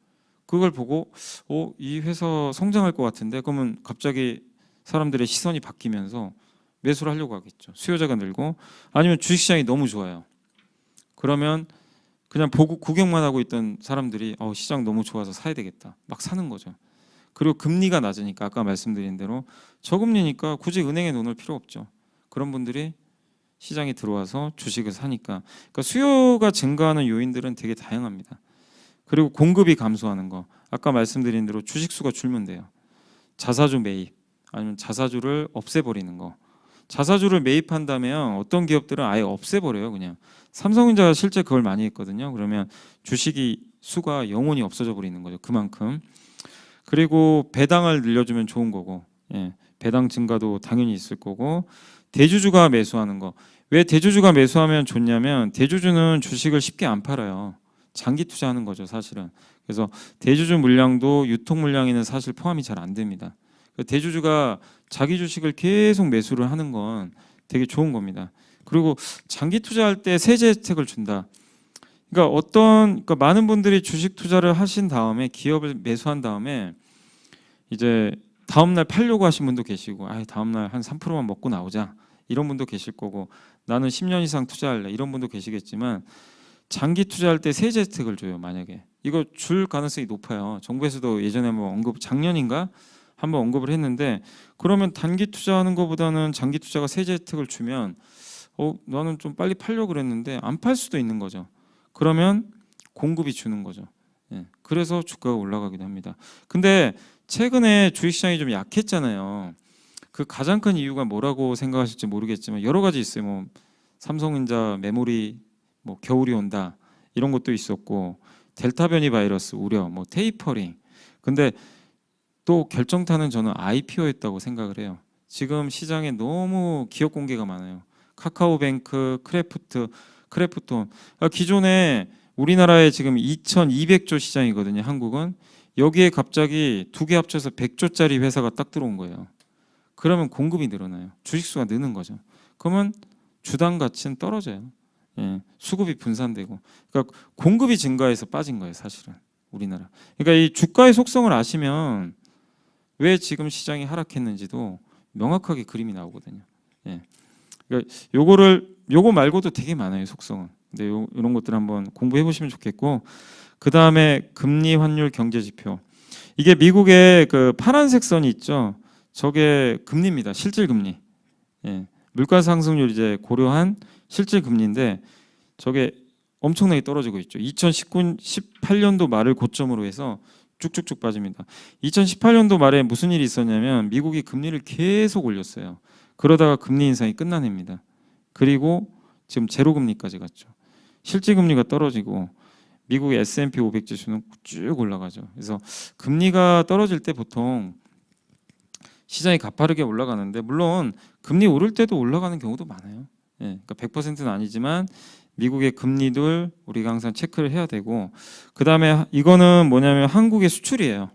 그걸 보고 이 회사 성장할 것 같은데, 그러면 갑자기 사람들의 시선이 바뀌면서 매수를 하려고 하겠죠. 수요자가 늘고, 아니면 주식시장이 너무 좋아요. 그러면 그냥 보고 구경만 하고 있던 사람들이 시장 너무 좋아서 사야 되겠다. 막 사는 거죠. 그리고 금리가 낮으니까 아까 말씀드린 대로 저금리니까 굳이 은행에 넣을 필요 없죠. 그런 분들이 시장에 들어와서 주식을 사니까. 그러니까 수요가 증가하는 요인들은 되게 다양합니다. 그리고 공급이 감소하는 거. 아까 말씀드린 대로 주식수가 줄면 돼요. 자사주 매입 아니면 자사주를 없애버리는 거. 자사주를 매입한다면 어떤 기업들은 아예 없애버려요. 그냥 삼성전자가 실제 그걸 많이 했거든요. 그러면 주식이 수가 영원히 없어져 버리는 거죠. 그만큼. 그리고 배당을 늘려주면 좋은 거고, 예, 배당 증가도 당연히 있을 거고, 대주주가 매수하는 거. 왜 대주주가 매수하면 좋냐면 대주주는 주식을 쉽게 안 팔아요. 장기 투자하는 거죠, 사실은. 그래서 대주주 물량도 유통 물량에는 사실 포함이 잘 안 됩니다. 대주주가 자기 주식을 계속 매수를 하는 건 되게 좋은 겁니다. 그리고 장기 투자할 때 세제 혜택을 준다. 그러니까 많은 분들이 주식 투자를 하신 다음에 기업을 매수한 다음에 이제 다음 날 팔려고 하신 분도 계시고, 다음 날 한 3%만 먹고 나오자 이런 분도 계실 거고, 나는 10년 이상 투자할래 이런 분도 계시겠지만, 장기 투자할 때 세제 혜택을 줘요. 만약에 이거 줄 가능성이 높아요. 정부에서도 예전에 작년인가 한번 언급을 했는데, 그러면 단기 투자하는 것보다는 장기 투자가 세제 혜택을 주면 나는 좀 빨리 팔려고 그랬는데 안 팔 수도 있는 거죠. 그러면 공급이 주는 거죠. 예, 그래서 주가가 올라가기도 합니다. 근데 최근에 주식시장이 좀 약했잖아요. 그 가장 큰 이유가 뭐라고 생각하실지 모르겠지만 여러 가지 있어요. 뭐 삼성전자 메모리 겨울이 온다 이런 것도 있었고, 델타 변이 바이러스 우려, 테이퍼링. 근데 또 결정타는 저는 IPO였다고 생각을 해요. 지금 시장에 너무 기업 공개가 많아요. 카카오뱅크, 크래프톤. 기존에 우리나라에 지금 2,200조 시장이거든요. 한국은. 여기에 갑자기 두 개 합쳐서 100조짜리 회사가 딱 들어온 거예요. 그러면 공급이 늘어나요. 주식수가 느는 거죠. 그러면 주당 가치는 떨어져요. 예, 수급이 분산되고. 그러니까 공급이 증가해서 빠진 거예요, 사실은 우리나라. 그러니까 이 주가의 속성을 아시면 왜 지금 시장이 하락했는지도 명확하게 그림이 나오거든요. 예. 그러니까 요거 말고도 되게 많아요, 속성은. 근데 이런 것들 한번 공부해 보시면 좋겠고, 그 다음에 금리, 환율, 경제 지표. 이게 미국의 그 파란색 선이 있죠. 저게 금리입니다. 실질 금리. 예. 물가 상승률 이제 고려한 실질 금리인데 저게 엄청나게 떨어지고 있죠. 18년도 말을 고점으로 해서 쭉쭉쭉 빠집니다. 2018년도 말에 무슨 일이 있었냐면 미국이 금리를 계속 올렸어요. 그러다가 금리 인상이 끝나냅니다. 그리고 지금 제로 금리까지 갔죠. 실질 금리가 떨어지고 미국의 S&P 500 지수는 쭉 올라가죠. 그래서 금리가 떨어질 때 보통 시장이 가파르게 올라가는데, 물론 금리 오를 때도 올라가는 경우도 많아요. 예, 그러니까 100%는 아니지만 미국의 금리들 우리가 항상 체크를 해야 되고, 그 다음에 이거는 뭐냐면 한국의 수출이에요.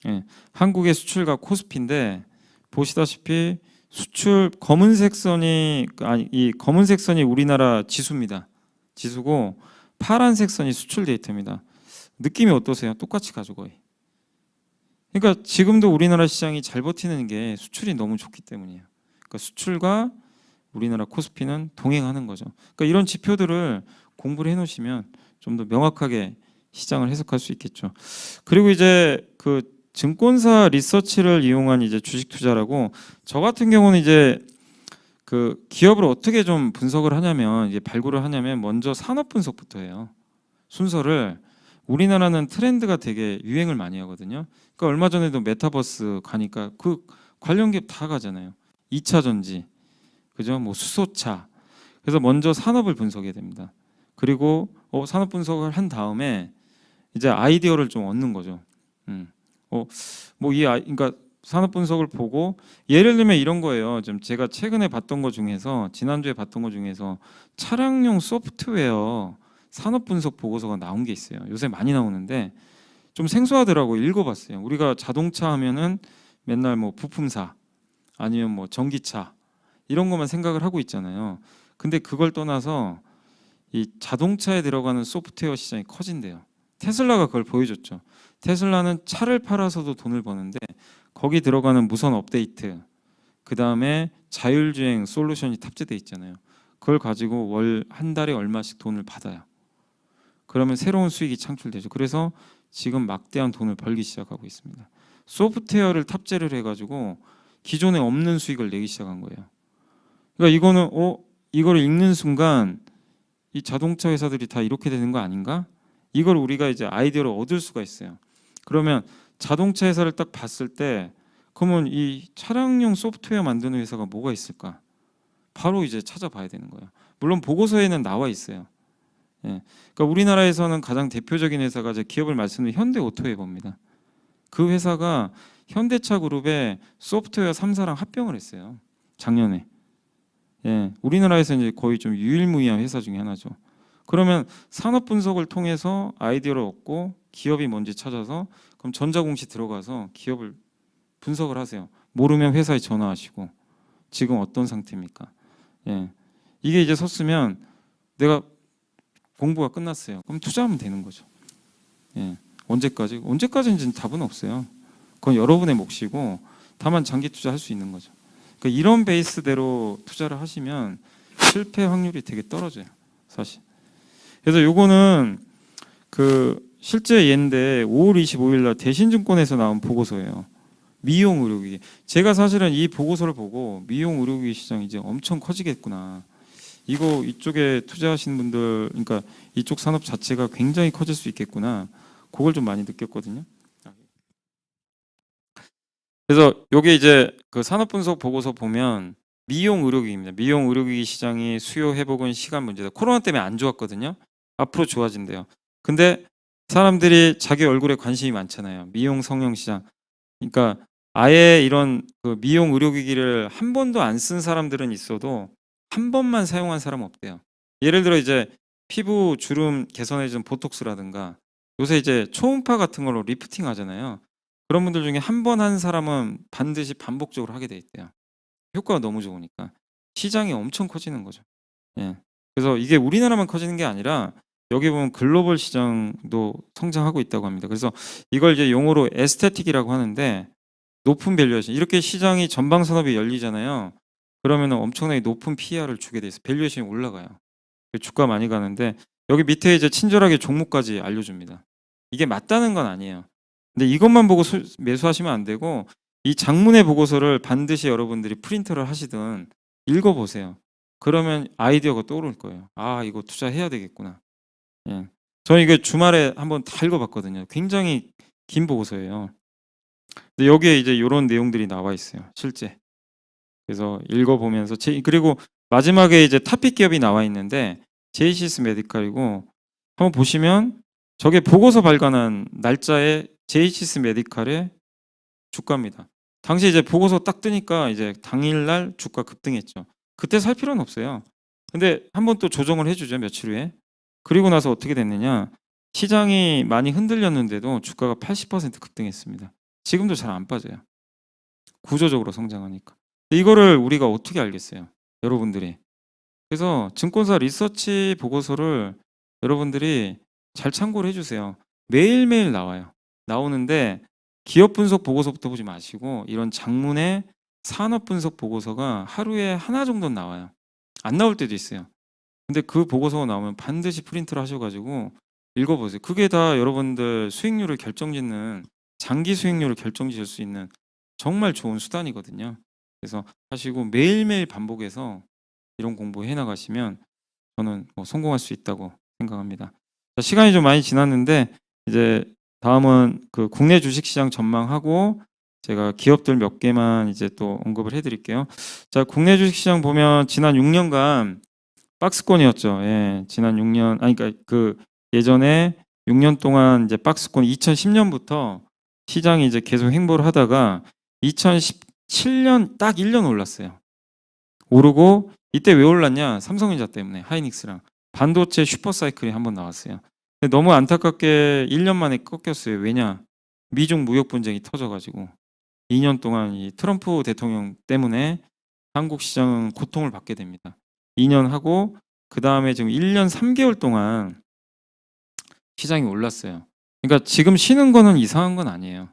예, 한국의 수출과 코스피인데 보시다시피 수출 검은색 선이 이 검은색 선이 우리나라 지수입니다. 지수고 파란색 선이 수출 데이터입니다. 느낌이 어떠세요? 똑같이 가죠 거의. 그러니까 지금도 우리나라 시장이 잘 버티는 게 수출이 너무 좋기 때문이에요. 그러니까 수출과 우리나라 코스피는 동행하는 거죠. 그러니까 이런 지표들을 공부를 해놓으시면 좀 더 명확하게 시장을 해석할 수 있겠죠. 그리고 이제 그 증권사 리서치를 이용한 이제 주식 투자라고, 저 같은 경우는 이제 그 기업을 어떻게 좀 분석을 하냐면, 이제 발굴을 하냐면 먼저 산업 분석부터 해요. 순서를. 우리나라는 트렌드가 되게 유행을 많이 하거든요. 그러니까 얼마 전에도 메타버스 가니까 그 관련 기업 다 가잖아요. 2차 전지, 그죠? 수소차. 그래서 먼저 산업을 분석해야 됩니다. 그리고 산업 분석을 한 다음에 이제 아이디어를 좀 얻는 거죠. 그러니까 산업 분석을 보고, 예를 들면 이런 거예요. 좀 제가 최근에 봤던 것 중에서, 지난주에 봤던 것 중에서 차량용 소프트웨어 산업 분석 보고서가 나온 게 있어요. 요새 많이 나오는데 좀 생소하더라고요. 읽어봤어요. 우리가 자동차 하면은 맨날 부품사 아니면 전기차 이런 것만 생각을 하고 있잖아요. 근데 그걸 떠나서 이 자동차에 들어가는 소프트웨어 시장이 커진대요. 테슬라가 그걸 보여줬죠. 테슬라는 차를 팔아서도 돈을 버는데 거기 들어가는 무선 업데이트, 그 다음에 자율주행 솔루션이 탑재돼 있잖아요. 그걸 가지고 월 한 달에 얼마씩 돈을 받아요. 그러면 새로운 수익이 창출되죠. 그래서 지금 막대한 돈을 벌기 시작하고 있습니다. 소프트웨어를 탑재를 해가지고 기존에 없는 수익을 내기 시작한 거예요. 그러니까 이거는 이걸 읽는 순간 이 자동차 회사들이 다 이렇게 되는 거 아닌가? 이걸 우리가 이제 아이디어를 얻을 수가 있어요. 그러면 자동차 회사를 딱 봤을 때, 그러면 이 차량용 소프트웨어 만드는 회사가 뭐가 있을까? 바로 이제 찾아봐야 되는 거예요. 물론 보고서에는 나와 있어요. 예. 그러니까 우리나라에서는 가장 대표적인 회사가 제 기업을 말씀드리면 현대오토웨이버입니다. 그 회사가 현대차 그룹의 소프트웨어 3사랑 합병을 했어요. 작년에. 예. 우리나라에서 이제 거의 좀 유일무이한 회사 중에 하나죠. 그러면 산업 분석을 통해서 아이디어를 얻고 기업이 뭔지 찾아서 그럼 전자공시 들어가서 기업을 분석을 하세요. 모르면 회사에 전화하시고 지금 어떤 상태입니까? 예. 이게 이제 섰으면 내가 공부가 끝났어요. 그럼 투자하면 되는 거죠. 예. 언제까지? 언제까지인지는 답은 없어요. 그건 여러분의 몫이고 다만 장기 투자할 수 있는 거죠. 그러니까 이런 베이스대로 투자를 하시면 실패 확률이 되게 떨어져요. 사실. 그래서 요거는 그 실제 예인데 5월 25일 날 대신증권에서 나온 보고서예요. 미용 의료기기. 제가 사실은 이 보고서를 보고 미용 의료기기 시장이 이제 엄청 커지겠구나. 이거 이쪽에 투자하시는 분들, 그러니까 이쪽 산업 자체가 굉장히 커질 수 있겠구나. 그걸 좀 많이 느꼈거든요. 그래서 요게 이제 그 산업분석 보고서 보면 미용 의료기기입니다. 미용 의료기기 시장이 수요 회복은 시간 문제다. 코로나 때문에 안 좋았거든요. 앞으로 좋아진대요. 근데 사람들이 자기 얼굴에 관심이 많잖아요. 미용 성형 시장. 그러니까 아예 이런 그 미용 의료기기를 한 번도 안 쓴 사람들은 있어도 한 번만 사용한 사람은 없대요. 예를 들어 이제 피부 주름 개선해 주는 보톡스라든가 요새 이제 초음파 같은 걸로 리프팅 하잖아요. 그런 분들 중에 한 번 한 사람은 반드시 반복적으로 하게 돼 있대요. 효과가 너무 좋으니까. 시장이 엄청 커지는 거죠. 예. 그래서 이게 우리나라만 커지는 게 아니라 여기 보면 글로벌 시장도 성장하고 있다고 합니다. 그래서 이걸 이제 용어로 에스테틱이라고 하는데 높은 밸류에이션. 이렇게 시장이 전방 산업이 열리잖아요. 그러면 엄청나게 높은 PER을 주게 돼 있어요. 밸류에이션이 올라가요. 주가 많이 가는데 여기 밑에 이제 친절하게 종목까지 알려줍니다. 이게 맞다는 건 아니에요. 근데 이것만 보고 매수하시면 안 되고 이 장문의 보고서를 반드시 여러분들이 프린트를 하시든 읽어보세요. 그러면 아이디어가 떠오를 거예요. 아, 이거 투자해야 되겠구나. 예. 저는 이게 주말에 한번 다 읽어봤거든요. 굉장히 긴 보고서예요. 근데 여기에 이제 이런 내용들이 나와 있어요. 실제. 그래서 읽어보면서 그리고 마지막에 이제 탑픽 기업이 나와 있는데 제이시스 메디칼이고 한번 보시면 저게 보고서 발간한 날짜에 제이시스 메디칼의 주가입니다. 당시 이제 보고서 딱 뜨니까 이제 당일날 주가 급등했죠. 그때 살 필요는 없어요. 근데 한번 또 조정을 해주죠, 며칠 후에. 그리고 나서 어떻게 됐느냐? 시장이 많이 흔들렸는데도 주가가 80% 급등했습니다. 지금도 잘 안 빠져요. 구조적으로 성장하니까. 이거를 우리가 어떻게 알겠어요? 여러분들이. 그래서 증권사 리서치 보고서를 여러분들이 잘 참고를 해주세요. 매일매일 나와요. 나오는데 기업 분석 보고서부터 보지 마시고 이런 장문의 산업 분석 보고서가 하루에 하나 정도는 나와요. 안 나올 때도 있어요. 근데 그 보고서가 나오면 반드시 프린트를 하셔가지고 읽어보세요. 그게 다 여러분들 수익률을 결정짓는 장기 수익률을 결정지을 수 있는 정말 좋은 수단이거든요. 그래서 하시고 매일매일 반복해서 이런 공부해 나가시면 저는 뭐 성공할 수 있다고 생각합니다. 자, 시간이 좀 많이 지났는데 이제 다음은 그 국내 주식시장 전망하고 제가 기업들 몇 개만 이제 또 언급을 해드릴게요. 자, 국내 주식시장 보면 지난 6년간 박스권이었죠. 예, 지난 6년, 아니 그러니까 그 예전에 6년 동안 이제 박스권 2010년부터 시장이 이제 계속 행보를 하다가 2017년 딱 1년 올랐어요. 오르고 이때 왜 올랐냐? 삼성전자 때문에 하이닉스랑 반도체 슈퍼사이클이 한번 나왔어요. 근데 너무 안타깝게 1년 만에 꺾였어요. 왜냐? 미중 무역 분쟁이 터져가지고 2년 동안 이 트럼프 대통령 때문에 한국 시장은 고통을 받게 됩니다. 2년 하고 그 다음에 지금 1년 3개월 동안 시장이 올랐어요. 그러니까 지금 쉬는 거는 이상한 건 아니에요.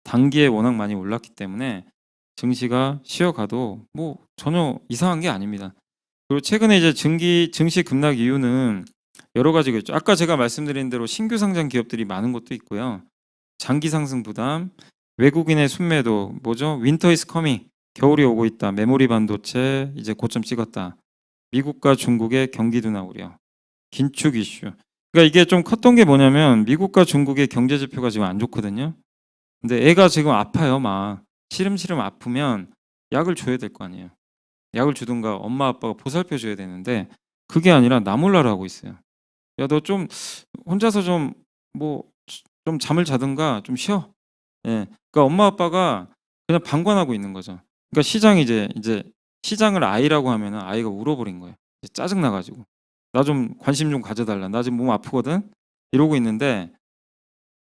단기에 워낙 많이 올랐기 때문에 증시가 쉬어가도 뭐 전혀 이상한 게 아닙니다. 그리고 최근에 이제 증시 급락 이유는 여러 가지가 있죠. 아까 제가 말씀드린 대로 신규 상장 기업들이 많은 것도 있고요. 장기 상승 부담, 외국인의 순매도, 뭐죠? 윈터 이즈 커밍, 겨울이 오고 있다. 메모리 반도체 이제 고점 찍었다. 미국과 중국의 경기 둔화 우려, 긴축 이슈. 그러니까 이게 좀 컸던 게 뭐냐면 미국과 중국의 경제 지표가 지금 안 좋거든요. 근데 애가 지금 아파요, 막. 시름시름 아프면 약을 줘야 될 거 아니에요. 약을 주든가 엄마 아빠가 보살펴 줘야 되는데 그게 아니라 나 몰라라 하고 있어요. 야, 너 좀 혼자서 좀 뭐 좀 잠을 자든가 좀 쉬어. 예. 그러니까 엄마 아빠가 그냥 방관하고 있는 거죠. 그러니까 시장이 이제 시장을 아이라고 하면은 아이가 울어버린 거예요. 이제 짜증 나 가지고. "나 좀 관심 좀 가져 달라. 나 지금 몸 아프거든." 이러고 있는데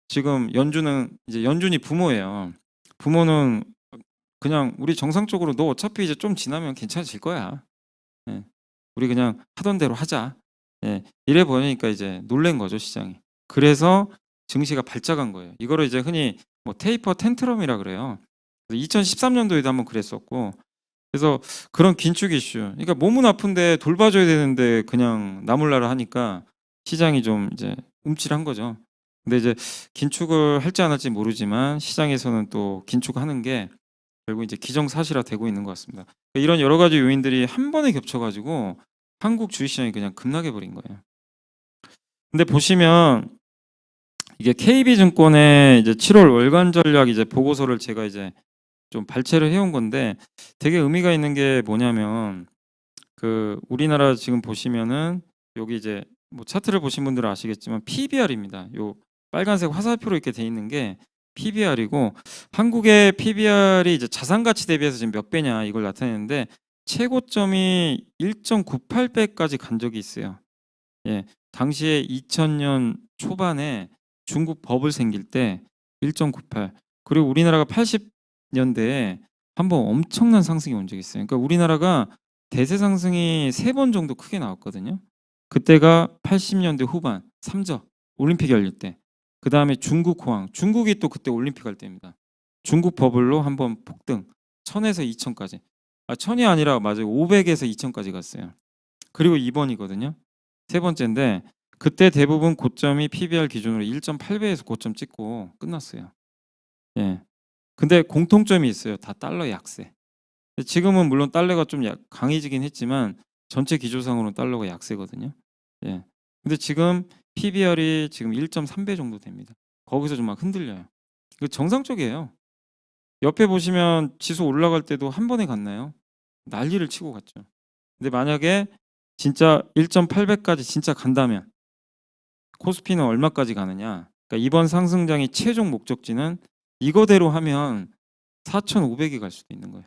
지금 연준이 부모예요. 부모는 그냥 우리 정상적으로 "너 어차피 이제 좀 지나면 괜찮아질 거야. 예. 우리 그냥 하던 대로 하자." 예. 이래 버리니까 이제 놀란 거죠, 시장이. 그래서 증시가 발작한 거예요. 이거를 이제 흔히 뭐 테이퍼 텐트럼이라 그래요. 2013년도에도 한번 그랬었고, 그래서 그런 긴축 이슈. 그러니까 몸은 아픈데 돌봐줘야 되는데 그냥 나몰라라 하니까 시장이 좀 이제 움찔한 거죠. 근데 이제 긴축을 할지 안 할지 모르지만 시장에서는 또 긴축하는 게 결국 이제 기정사실화 되고 있는 것 같습니다. 이런 여러 가지 요인들이 한 번에 겹쳐가지고 한국 주식시장이 그냥 급락해 버린 거예요. 근데 보시면 이게 KB증권의 이제 7월 월간 전략 이제 보고서를 제가 이제 좀 발췌를 해온 건데 되게 의미가 있는 게 뭐냐면 그 우리나라 지금 보시면은 여기 이제 뭐 차트를 보신 분들은 아시겠지만 PBR입니다. 요 빨간색 화살표로 이렇게 돼 있는 게 PBR이고 한국의 PBR이 이제 자산 가치 대비해서 지금 몇 배냐 이걸 나타내는데 최고점이 1.98배까지 간 적이 있어요. 예. 당시에 2000년 초반에 중국 버블 생길 때 1.98. 그리고 우리나라가 80년대에 한번 엄청난 상승이 온 적이 있어요. 그러니까 우리나라가 대세 상승이 3번 정도 크게 나왔거든요. 그때가 80년대 후반 3저 올림픽 열릴 때. 그다음에 중국 호황. 중국이 또 그때 올림픽 할 때입니다. 중국 버블로 한번 폭등. 1000에서 2000까지. 아, 1000이 아니라 맞아요. 500에서 2000까지 갔어요. 그리고 2번이거든요. 세 번째인데 그때 대부분 고점이 PBR 기준으로 1.8배에서 고점 찍고 끝났어요. 예. 근데 공통점이 있어요. 다 달러 약세. 지금은 물론 달러가 좀 강해지긴 했지만 전체 기조상으로는 달러가 약세거든요. 예. 근데 지금 PBR이 지금 1.3배 정도 됩니다. 거기서 좀 막 흔들려요. 그 정상적이에요. 옆에 보시면 지수 올라갈 때도 한 번에 갔나요? 난리를 치고 갔죠. 근데 만약에 진짜 1.8배까지 진짜 간다면 코스피는 얼마까지 가느냐? 그러니까 이번 상승장의 최종 목적지는 이거대로 하면 4,500이 갈 수도 있는 거예요.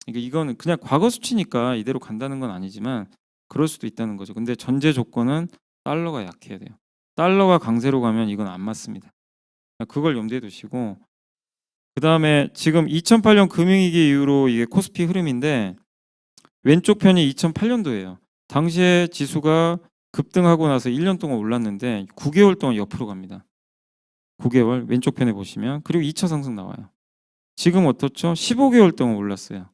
그러니까 이거는 그냥 과거 수치니까 이대로 간다는 건 아니지만 그럴 수도 있다는 거죠. 근데 전제 조건은 달러가 약해야 돼요. 달러가 강세로 가면 이건 안 맞습니다. 그걸 염두에 두시고 그다음에 지금 2008년 금융위기 이후로 이게 코스피 흐름인데 왼쪽 편이 2008년도예요. 당시에 지수가 급등하고 나서 1년 동안 올랐는데 9개월 동안 옆으로 갑니다. 9개월 왼쪽 편에 보시면 그리고 2차 상승 나와요. 지금 어떻죠? 15개월 동안 올랐어요.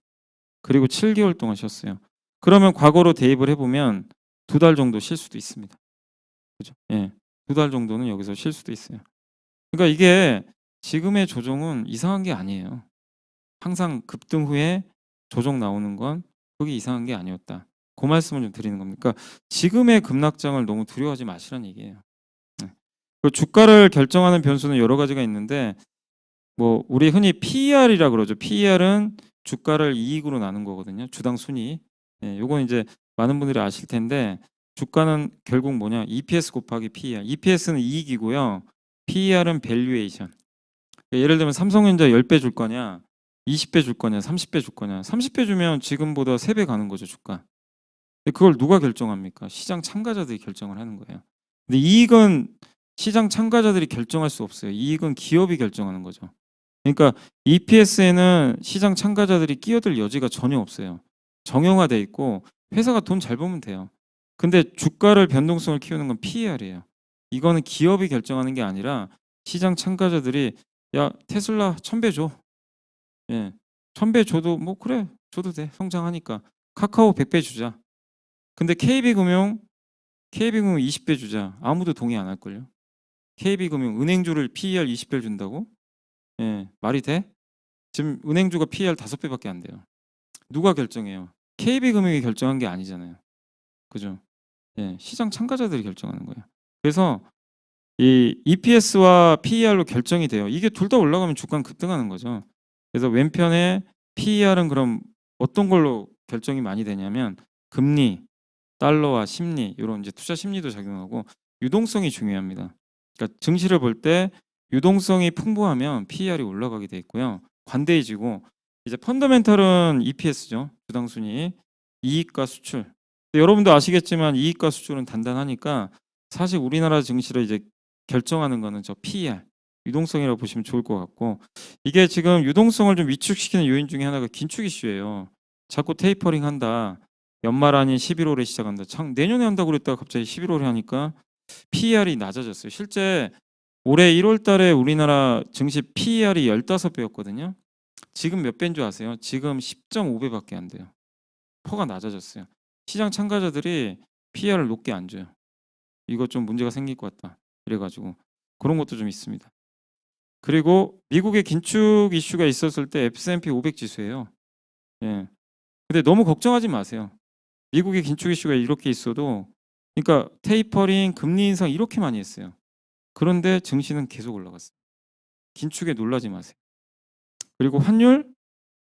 그리고 7개월 동안 쉬었어요. 그러면 과거로 대입을 해보면 2달 정도 쉴 수도 있습니다. 그죠? 예, 2달 정도는 여기서 쉴 수도 있어요. 그러니까 이게 지금의 조정은 이상한 게 아니에요. 항상 급등 후에 조정 나오는 건 그게 이상한 게 아니었다. 그 말씀을 좀 드리는 겁니다. 그러니까 지금의 급락장을 너무 두려워하지 마시라는 얘기예요. 네. 그 주가를 결정하는 변수는 여러 가지가 있는데 뭐 우리 흔히 PER이라 그러죠. PER은 주가를 이익으로 나눈 거거든요. 주당 순이익. 예, 요건 이제 많은 분들이 아실 텐데 주가는 결국 뭐냐? EPS 곱하기 PER. EPS는 이익이고요. PER은 밸류에이션. 예를 들면 삼성전자 10배 줄 거냐? 20배 줄 거냐? 30배 줄 거냐? 30배 주면 지금보다 3배 가는 거죠, 주가. 근데 그걸 누가 결정합니까? 시장 참가자들이 결정을 하는 거예요. 근데 이익은 시장 참가자들이 결정할 수 없어요. 이익은 기업이 결정하는 거죠. 그러니까 EPS에는 시장 참가자들이 끼어들 여지가 전혀 없어요. 정형화돼 있고 회사가 돈 잘 벌면 돼요. 근데 주가를 변동성을 키우는 건 PER이에요. 이거는 기업이 결정하는 게 아니라 시장 참가자들이 야 테슬라 1000배 줘. 예, 1000배 줘도 뭐 그래 줘도 돼 성장하니까. 카카오 100배 주자. 근데 KB금융 20배 주자. 아무도 동의 안 할걸요. KB금융 은행주를 PER 20배를 준다고? 예, 말이 돼? 지금 은행주가 PER 5배밖에 안 돼요. 누가 결정해요? KB금융이 결정한 게 아니잖아요. 그죠? 예, 시장 참가자들이 결정하는 거예요. 그래서 이 EPS와 PER로 결정이 돼요. 이게 둘 다 올라가면 주가는 급등하는 거죠. 그래서 왼편에 PER은 그럼 어떤 걸로 결정이 많이 되냐면 금리, 달러와 심리 이런 이제 투자 심리도 작용하고 유동성이 중요합니다. 그러니까 증시를 볼 때 유동성이 풍부하면 PER이 올라가게 돼 있고요. 관대해지고 이제 펀더멘털은 EPS죠. 주당 순위, 이익과 수출. 여러분도 아시겠지만 이익과 수출은 단단하니까 사실 우리나라 증시를 이제 결정하는 거는 저 PER, 유동성이라고 보시면 좋을 것 같고 이게 지금 유동성을 좀 위축시키는 요인 중에 하나가 긴축 이슈예요. 자꾸 테이퍼링 한다. 연말 아닌 11월에 시작한다. 내년에 한다고 그랬다가 갑자기 11월에 하니까 PER이 낮아졌어요. 실제 올해 1월 달에 우리나라 증시 PER이 15배였거든요. 지금 몇 배인 줄 아세요? 지금 10.5배밖에 안 돼요. 퍼가 낮아졌어요. 시장 참가자들이 PER을 높게 안 줘요. 이거 좀 문제가 생길 것 같다. 이래가지고 그런 것도 좀 있습니다. 그리고 미국의 긴축 이슈가 있었을 때 S&P 500 지수예요. 예. 근데 너무 걱정하지 마세요. 미국의 긴축 이슈가 이렇게 있어도 그러니까 테이퍼링, 금리 인상 이렇게 많이 했어요. 그런데 증시는 계속 올라갔어요. 긴축에 놀라지 마세요. 그리고 환율,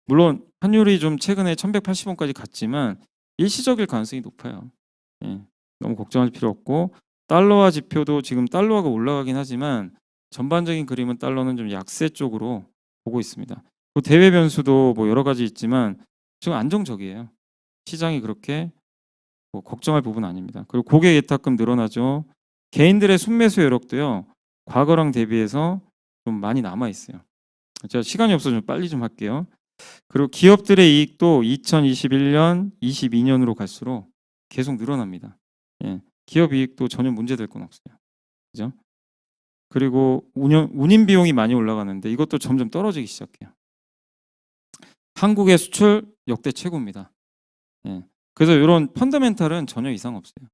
물론 환율이 좀 최근에 1180원까지 갔지만 일시적일 가능성이 높아요. 예. 너무 걱정할 필요 없고 달러화 지표도 지금 달러화가 올라가긴 하지만 전반적인 그림은 달러는 좀 약세 쪽으로 보고 있습니다. 그 대외 변수도 뭐 여러 가지 있지만 좀 안정적이에요. 시장이 그렇게 뭐 걱정할 부분은 아닙니다. 그리고 고객 예탁금 늘어나죠. 개인들의 순매수 여력도요. 과거랑 대비해서 좀 많이 남아 있어요. 제가 시간이 없어서 좀 빨리 좀 할게요. 그리고 기업들의 이익도 2021년, 22년으로 갈수록 계속 늘어납니다. 예. 기업 이익도 전혀 문제될 건 없어요. 그죠? 그리고 운임 비용이 많이 올라가는데 이것도 점점 떨어지기 시작해요. 한국의 수출 역대 최고입니다. 예. 그래서 이런 펀더멘탈은 전혀 이상 없어요.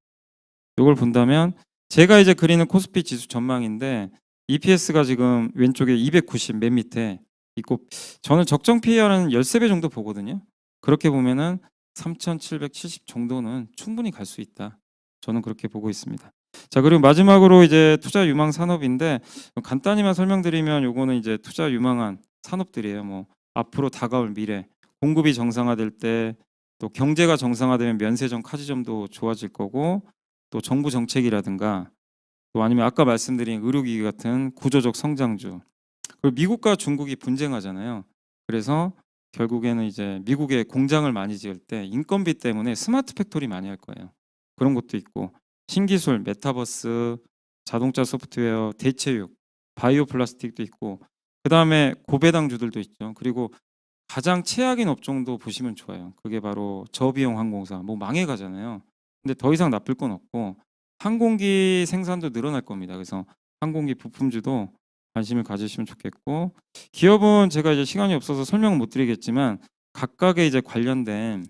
이걸 본다면 제가 이제 그리는 코스피 지수 전망인데 EPS가 지금 왼쪽에 290 맨 밑에 있고 저는 적정 PER은 13배 정도 보거든요. 그렇게 보면은 3,770 정도는 충분히 갈 수 있다. 저는 그렇게 보고 있습니다. 자, 그리고 마지막으로 이제 투자 유망 산업인데 간단히만 설명드리면 요거는 이제 투자 유망한 산업들이에요. 뭐 앞으로 다가올 미래, 공급이 정상화될 때 또 경제가 정상화되면 면세점, 카지점도 좋아질 거고 또 정부 정책이라든가 또 아니면 아까 말씀드린 의료기기 같은 구조적 성장주. 그리고 미국과 중국이 분쟁하잖아요. 그래서 결국에는 이제 미국에 공장을 많이 지을 때 인건비 때문에 스마트 팩토리 많이 할 거예요. 그런 것도 있고 신기술, 메타버스, 자동차 소프트웨어, 대체육, 바이오 플라스틱도 있고 그다음에 고배당주들도 있죠. 그리고 가장 최악인 업종도 보시면 좋아요. 그게 바로 저비용 항공사. 뭐 망해 가잖아요. 근데 더 이상 나쁠 건 없고 항공기 생산도 늘어날 겁니다. 그래서 항공기 부품주도 관심을 가지시면 좋겠고 기업은 제가 이제 시간이 없어서 설명은 못 드리겠지만 각각의 이제 관련된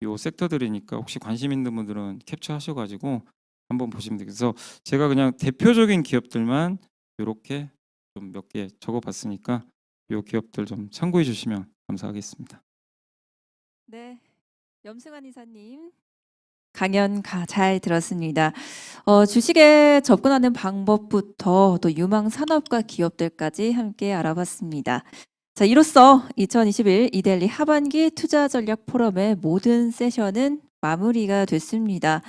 요 섹터들이니까 혹시 관심 있는 분들은 캡처하셔 가지고 한번 보시면 되겠어요. 그래서 제가 그냥 대표적인 기업들만 이렇게 좀 몇 개 적어 봤으니까 요 기업들 좀 참고해 주시면 감사하겠습니다. 네, 염승환 이사님 강연 잘 들었습니다. 주식에 접근하는 방법부터 또 유망 산업과 기업들까지 함께 알아봤습니다. 자, 이로써 2021 이데일리 하반기 투자 전략 포럼의 모든 세션은 마무리가 됐습니다.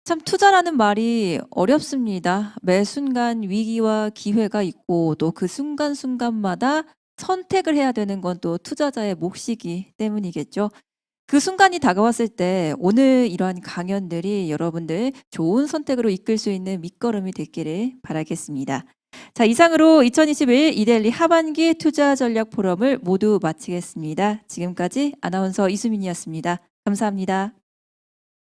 참 투자라는 말이 어렵습니다. 매 순간 위기와 기회가 있고 또 그 순간순간마다 선택을 해야 되는 건 또 투자자의 몫이기 때문이겠죠. 그 순간이 다가왔을 때 오늘 이러한 강연들이 여러분들 좋은 선택으로 이끌 수 있는 밑거름이 됐기를 바라겠습니다. 자, 이상으로 2021 이데일리 하반기 투자 전략 포럼을 모두 마치겠습니다. 지금까지 아나운서 이수민이었습니다. 감사합니다.